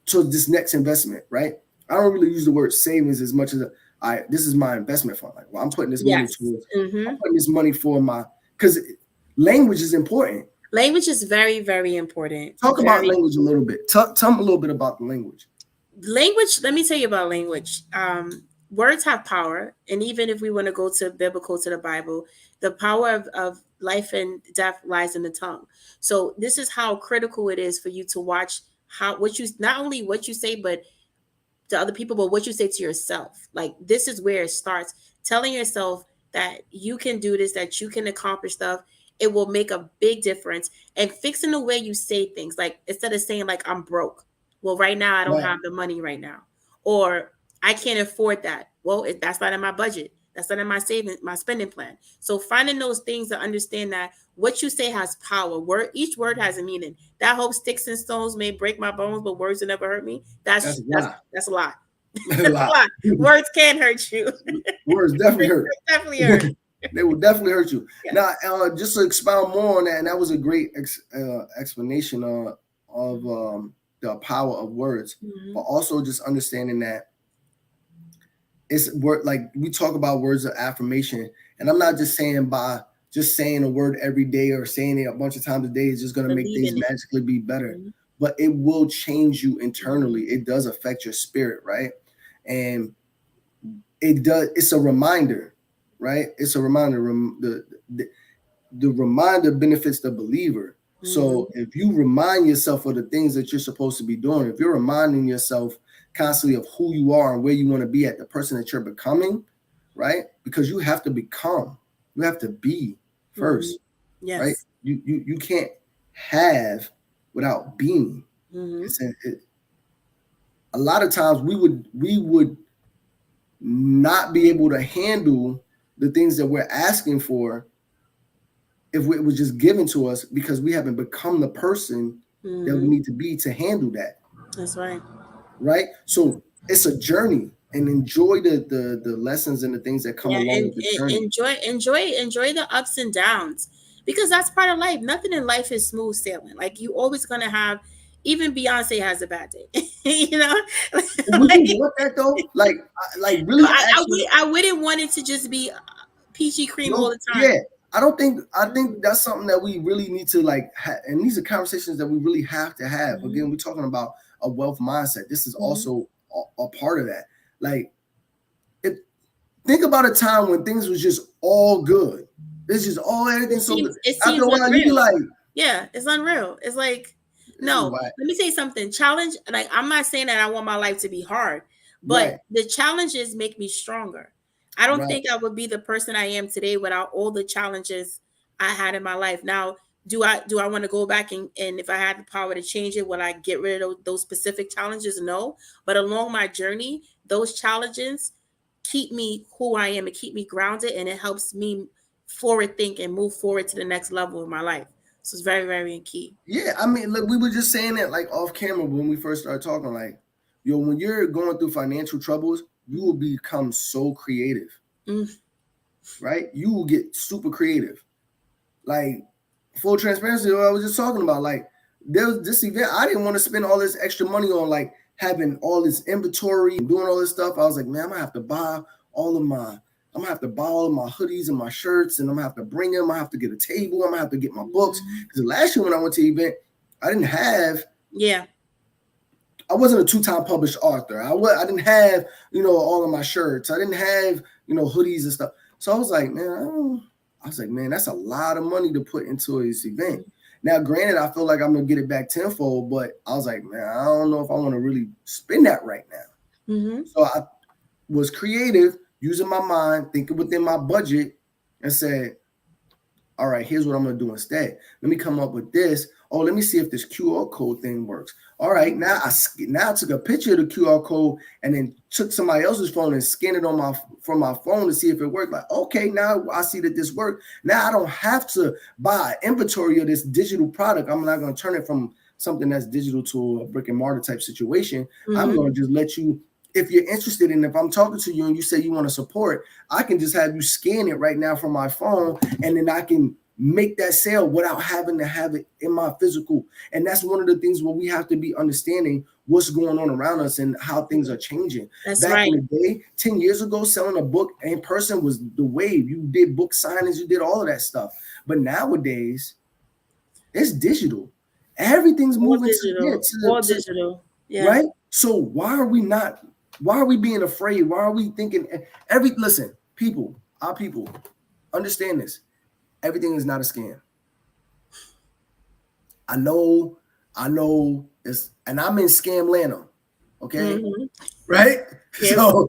this next investment, right? I don't really use the word savings as much as this is my investment fund. Like, well, I'm putting this money Yes. towards, Mm-hmm. I'm putting this money for because language is important. Language is very, very important. Talk about Very language a little bit. Tell them a little bit about the language. language. Let me tell you about language. Words have power, and even if we want to go to biblical, to the Bible, the power of life and death lies in the tongue. So this is how critical it is for you to watch how what you not only what you say, but to other people, but what you say to yourself. Like, this is where it starts. Telling yourself that you can do this, that you can accomplish stuff. It will make a big difference. And fixing the way you say things, like instead of saying like I'm broke. Well, right now I don't Right. have the money right now, or I can't afford that. Well, that's not in my budget. That's not in my spending plan. So finding those things to understand that what you say has power. Each word has a meaning. That hope sticks and stones may break my bones, but words will never hurt me. That's That's a lie. that's a lie. A That's a lot. lie. Words can hurt you. Words definitely hurt. Definitely hurt. They will definitely hurt you. Yes. Now, just to expound more on that, and that was a great explanation of the power of words, but also just understanding that it's word, like we talk about words of affirmation, and I'm not just saying by just saying a word every day or saying it a bunch of times a day is just going to make things magically be better, but it will change you internally. It does affect your spirit, right? And it does. It's a reminder. Right? It's a reminder. The reminder benefits the believer. So if you remind yourself of the things that you're supposed to be doing, if you're reminding yourself constantly of who you are and where you want to be at, the person that you're becoming, right? Because you have to become, you have to be first, Yes. right? You can't have without being. A lot of times we would not be able to handle the things that we're asking for if it was just given to us because we haven't become the person that we need to be to handle that. That's right. Right? So it's a journey, and enjoy the lessons and the things that come along with the journey. Enjoy the ups and downs, because that's part of life. Nothing in life is smooth sailing. Like, you always gonna have, even Beyonce has a bad day. You know? Would you want that though? Like really? No, I wouldn't want it to just be peachy cream all the time. Yeah. I think that's something that we really need to and these are conversations that we really have to have. Again, we're talking about a wealth mindset. This is also a part of that. Like, think about a time when things was just all good. It's just everything. So after a while, you be like, yeah, it's unreal. It's like, no, let me say something. Challenge, like, I'm not saying that I want my life to be hard, but the challenges make me stronger. I don't think I would be the person I am today without all the challenges I had in my life. Now, do I want to go back and if I had the power to change it, would I get rid of those specific challenges? No. But along my journey, those challenges keep me who I am and keep me grounded, and it helps me forward think and move forward to the next level of my life. So it's very, very key. Yeah, I mean, look, we were just saying that like off camera when we first started talking, like, when you're going through financial troubles, you will become so creative, right? You will get super creative. Like, full transparency, what I was just talking about, like, there was this event, I didn't want to spend all this extra money on like having all this inventory and doing all this stuff. I was like, man, I'm gonna have to buy all of my hoodies and my shirts, and I'm gonna have to bring them. I have to get a table. I'm gonna have to get my books. Because last year when I went to the event, I didn't have. Yeah. I wasn't a 2-time published author. I didn't have, all of my shirts. I didn't have, hoodies and stuff. So I was like, man, that's a lot of money to put into this event. Now, granted, I feel like I'm gonna get it back tenfold, but I was like, man, I don't know if I want to really spend that right now. So I was creative, using my mind, thinking within my budget, and said, all right, here's what I'm going to do instead. Let me come up with this. Oh, let me see if this QR code thing works. All right, now I took a picture of the QR code and then took somebody else's phone and scanned it from my phone to see if it worked. Like, okay, now I see that this worked. Now I don't have to buy inventory of this digital product. I'm not going to turn it from something that's digital to a brick and mortar type situation. I'm going to just let you, if you're interested in, if I'm talking to you and you say you want to support, I can just have you scan it right now from my phone, and then I can make that sale without having to have it in my physical. And that's one of the things where we have to be understanding what's going on around us and how things are changing. Back in the day, 10 years ago, selling a book in person was the wave. You did book signings, you did all of that stuff. But nowadays, it's digital. Everything's moving to digital. Yeah. Right? So why are we being afraid? Why are we thinking listen, our people, understand this. Everything is not a scam. I know it's, and I'm in Scamlano. Okay. Right? Yes.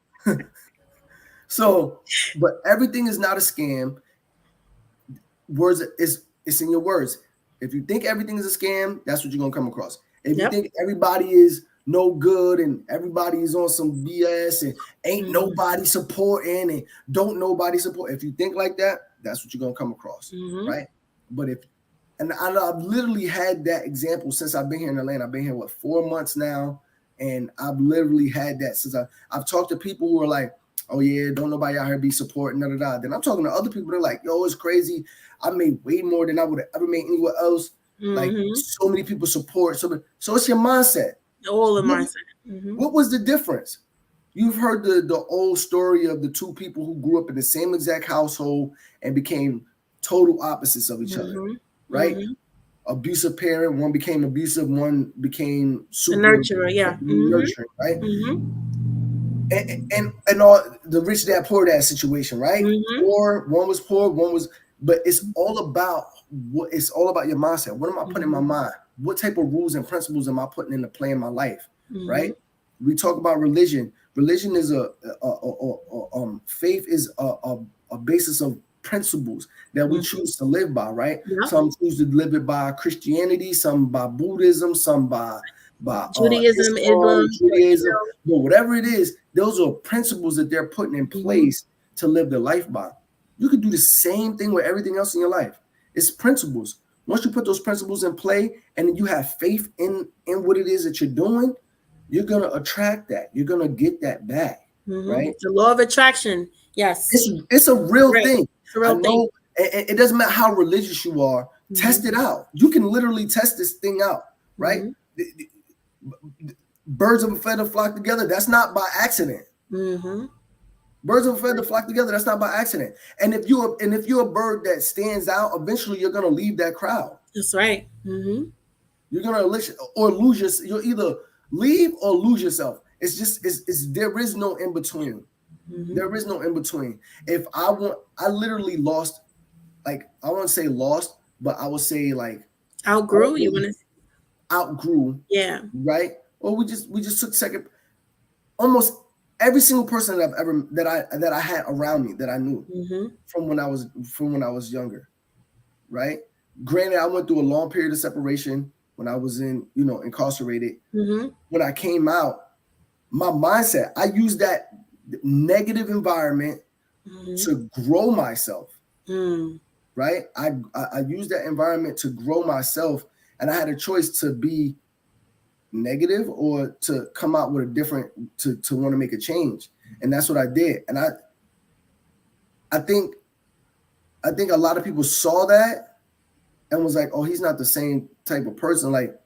So, but everything is not a scam. Words it's in your words. If you think everything is a scam, that's what you're gonna come across. If you think everybody is no good and everybody's on some BS and ain't Mhm. nobody supporting and don't nobody support. If you think like that, that's what you're gonna come across, Mhm. right? But if and I've literally had that example since I've been here in Atlanta. I've been here 4 months now, and I've literally had that since I've talked to people who are like, "Oh yeah, don't nobody out here be supporting da da da." Then I'm talking to other people. They're like, "Yo, it's crazy. I made way more than I would have ever made anywhere else. Like Mhm. so many people support. So it's your mindset. All the What, mindset. Mhm. what was the difference? You've heard the old story of the two people who grew up in the same exact household and became total opposites of each other, Mhm. right? Mhm. Abusive parent, one became abusive, one became The super nurturer, yeah. Mhm. nurturing, right? Mhm. And all the rich dad poor dad situation, right? Mhm. Poor, one was poor, one was, but it's all about your mindset. What am I putting in my Mhm. mind? What type of rules and principles am I putting into play in my life, right? Mhm. We talk about religion. Religion is faith is a basis of principles that we Mhm. choose to live by, right? Yep. Some choose to live it by Christianity, some by Buddhism, some by Judaism, Islam, Islam, Judaism, but whatever it is, those are principles that they're putting in Mhm. place to live their life by. You could do the same thing with everything else in your life. It's principles. Once you put those principles in play and you have faith in what it is that you're doing, you're gonna attract that. You're gonna get that back, Mhm. right? The law of attraction. Yes. It's a real Right. thing. It's a I real thing. know it doesn't matter how religious you are. Mhm. Test it out. You can literally test this thing out, right? Mhm. Birds of a feather flock together. That's not by accident. Mhm. Birds of a feather flock together. That's not by accident. And if you're a bird that stands out, eventually you're gonna leave that crowd. That's right. Mhm. You're gonna lose your. You'll either leave or lose yourself. It's just it's there is no in between. Mhm. There is no in between. If I literally lost, like I won't say lost, but I would say like I Outgrew. You really want to? outgrew, Yeah. right? Or we just took second. Almost every single person that I had around me that I knew Mhm. from when I was younger, right? Granted, I went through a long period of separation when I was incarcerated. Mhm. When I came out, my mindset, I used that negative environment Mhm. to grow myself, Mm. right? I used that environment to grow myself, and I had a choice to be negative or to come out with a different to want to make a change, and that's what I did. And I think a lot of people saw that and was like, oh, he's not the same type of person. Like,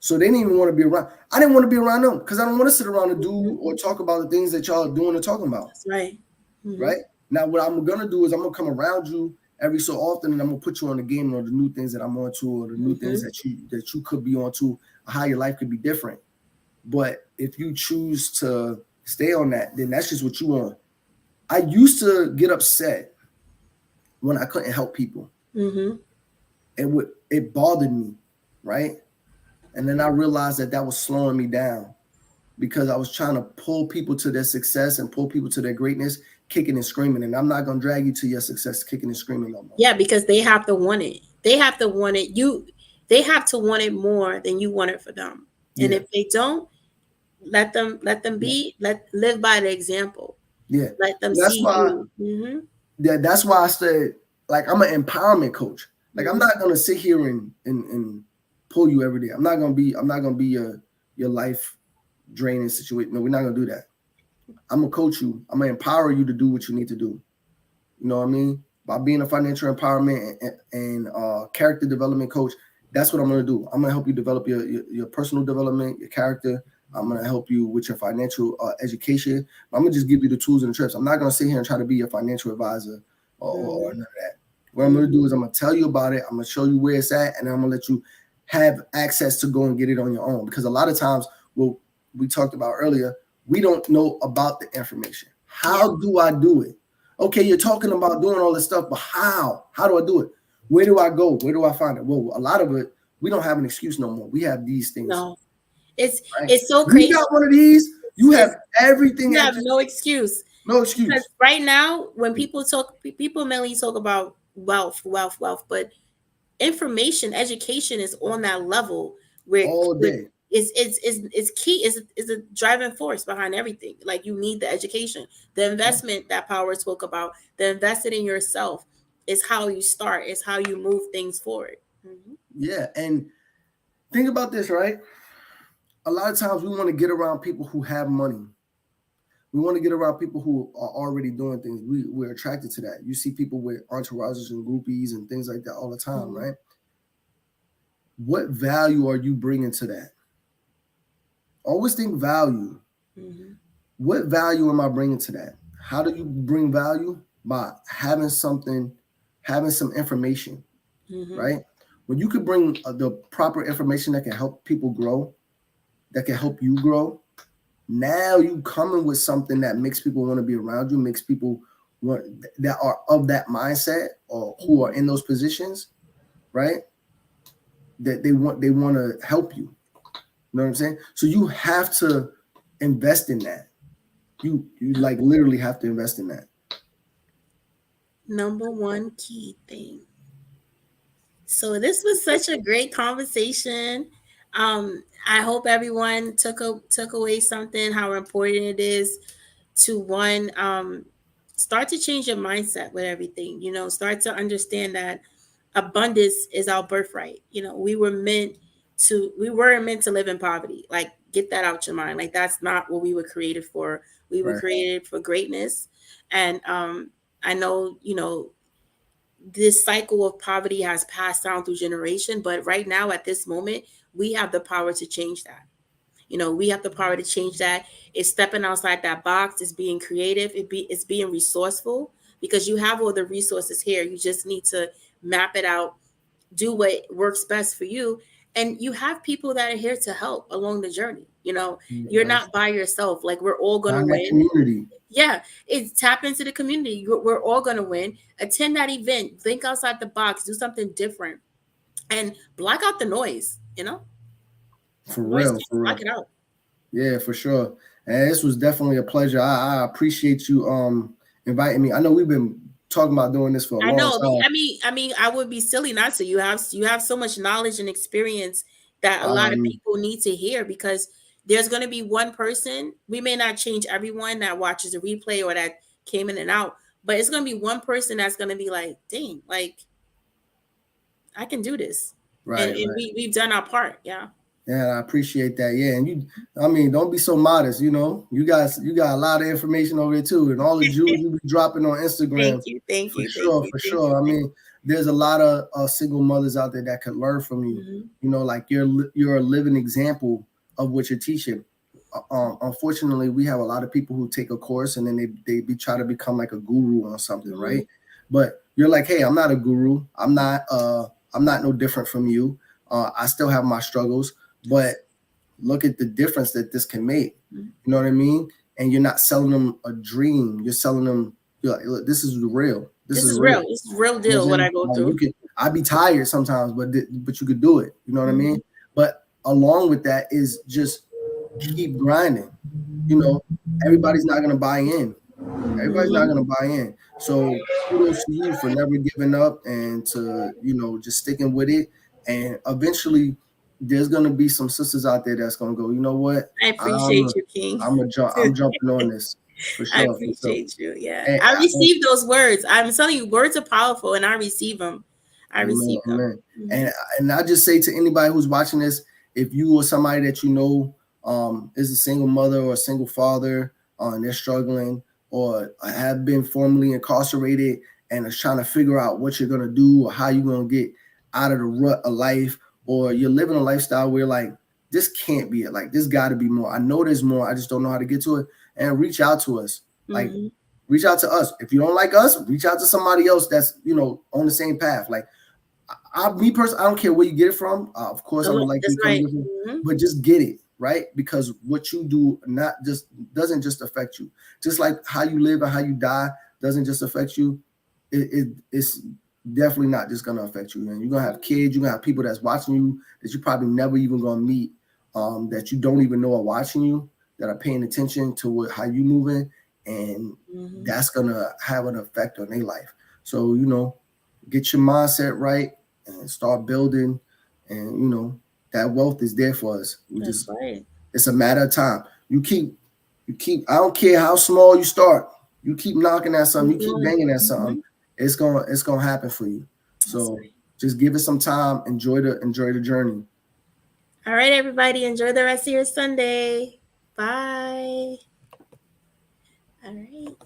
so they didn't even want to be around. I didn't want to be around them because I don't want to sit around and do Mhm. or talk about the things that y'all are doing and talking about. That's right. Mhm. Right now, what I'm gonna do is I'm gonna come around you every so often, and I'm gonna put you on the game or the new things that I'm onto, or the new things Mhm. that you could be onto, or how your life could be different. But if you choose to stay on that, then that's just what you want. I used to get upset when I couldn't help people. Mhm. It bothered me, right? And then I realized that was slowing me down because I was trying to pull people to their success and pull people to their greatness, kicking and screaming. And I'm not gonna drag you to your success, kicking and screaming no more. Yeah, because they have to want it. They have to want it. They have to want it more than you want it for them. And Yeah, if they don't, let them yeah, live by the example. yeah. Let them That's see why. you. Mhm. Yeah, that's why I said like I'm an empowerment coach. Like I'm Mhm. not gonna sit here and pull you every day. I'm not gonna be your life draining situation. No, we're not gonna do that. I'm gonna coach you. I'm gonna empower you to do what you need to do. You know what I mean? By being a financial empowerment and character development coach, that's what I'm gonna do. I'm gonna help you develop your personal development, your character. I'm gonna help you with your financial education. I'm gonna just give you the tools and the tricks. I'm not gonna sit here and try to be your financial advisor or Mhm. none of that. What I'm gonna do Mhm. is I'm gonna tell you about it. I'm gonna show you where it's at, and I'm gonna let you have access to go and get it on your own. Because a lot of times, what we talked about earlier, we don't know about the information. Yeah. How do I do it? Okay, you're talking about doing all this stuff, but how? How do I do it? Where do I go? Where do I find it? Well, a lot of it, we don't have an excuse no more. We have these things, No. It's right? it's so You crazy. got one of these, you have It's everything You at have no excuse. no Because excuse right now, when people mainly talk about wealth, but information, education is on that level where all day. It's key. Is a driving force behind everything. Like you need the education, the investment that Power spoke about, the invested in yourself is how you start. Is how you move things forward. Mm-hmm. Yeah, and think about this, right? A lot of times we want to get around people who have money. We want to get around people who are already doing things. We're attracted to that. You see people with entourages and groupies and things like that all the time, Mm-hmm. right? What value are you bringing to that? Always think value. Mm-hmm. What value am I bringing to that? How do you bring value? By having something, having some information, Mm-hmm. right? When you could bring the proper information that can help people grow, that can help you grow, now you coming with something that makes people want to be around you, makes people want that are of that mindset or who are Mm-hmm. in those positions, right? That they want to help you. You know what I'm saying? So you have to invest in that. You like literally have to invest in that. Number one key thing. So this was such a great conversation. I hope everyone took away something. How important it is to one start to change your mindset with everything. You know, start to understand that abundance is our birthright. You know, we weren't meant to live in poverty. Like get that out your mind. Like that's not what we were created for. We were Right. created for greatness. And I know, you know, this cycle of poverty has passed down through generation, but right now at this moment, we have the power to change that. You know, we have the power to change that. It's stepping outside that box. It's being creative. It's being resourceful because you have all the resources here. You just need to map it out, do what works best for you, and you have people that are here to help along the journey. You know, you're Yes. not by yourself. Like we're all gonna Find that win. community. Yeah, it's tap into the community. We're all gonna win. Attend that event. Think outside the box. Do something different, and block out the noise. You know, For noise, real, for block real. it out. Yeah, for sure. And this was definitely a pleasure. I appreciate you inviting me. I know we've been talking about doing this for a I long know. time. I would be silly not to. You have so much knowledge and experience that a lot of Um, people need to hear because there's going to be one person. We may not change everyone that watches a replay or that came in and out, but it's going to be one person that's going to be like, "Dang, like I can do this," and right, right. we've done our part. Yeah. Yeah, I appreciate that. Yeah, and I mean, don't be so modest. You got a lot of information over there too, and all the jewels you be dropping on Thank Instagram, you. Thank for you. Thank sure, you. for Thank you. sure. I mean, there's a lot of single mothers out there that could learn from you. Mhm. Like you're a living example of what you're teaching. Unfortunately, we have a lot of people who take a course and then try to become like a guru on something, Mhm. right? But you're like, hey, I'm not a guru. I'm not no different from you. I still have my struggles, but look at the difference that this can make. Mhm. You know what I mean? And you're not selling them a dream. You're selling them. You're like, look, this is real. This This is is real. real. This is real You know what deal. I'm What I saying? go Like you through. could. I'd be tired sometimes, but you could do it. You know what I mean? Mhm. But along with that is just keep grinding. You know, everybody's not gonna buy in. Everybody's not Mhm. gonna buy in. So kudos to you for never giving up and to just sticking with it. And eventually, there's gonna be some sisters out there that's gonna go. You know what? I I'm appreciate a, you, King. I'm a jump. I'm jumping on this for I sure. For sure. appreciate you. Yeah. And, I receive those words. I'm telling you, words are powerful and I receive them. I amen, receive them. amen. Mhm. And I just say to anybody who's watching this, if you or somebody that you know is a single mother or a single father, and they're struggling or have been formerly incarcerated and is trying to figure out what you're gonna do or how you're gonna get out of the rut of life, or you're living a lifestyle where like this can't be it, like this got to be more. I know there's more. I just don't know how to get to it. And reach out to us. Like Mhm. reach out to us. If you don't like us, reach out to somebody else that's on the same path. Like me personally, I don't care where you get it from. Of course, I would like That's you to come right. get it, Mhm. but just get it right because what you do not just doesn't just affect you. Just like how you live and how you die doesn't just affect you. It's definitely not just gonna affect you. And you're gonna have kids. You're gonna have people that's watching you that you probably never even gonna meet. That you don't even know are watching you. That are paying attention to how you moving, and Mhm. that's gonna have an effect on their life. So get your mindset right and start building, and that wealth is there for us. That's right. It's a matter of time. You keep. I don't care how small you start. You keep knocking at something. You keep banging at something. It's gonna happen for you. So just give it some time. Enjoy the journey. All right, everybody. Enjoy the rest of your Sunday. Bye. All right.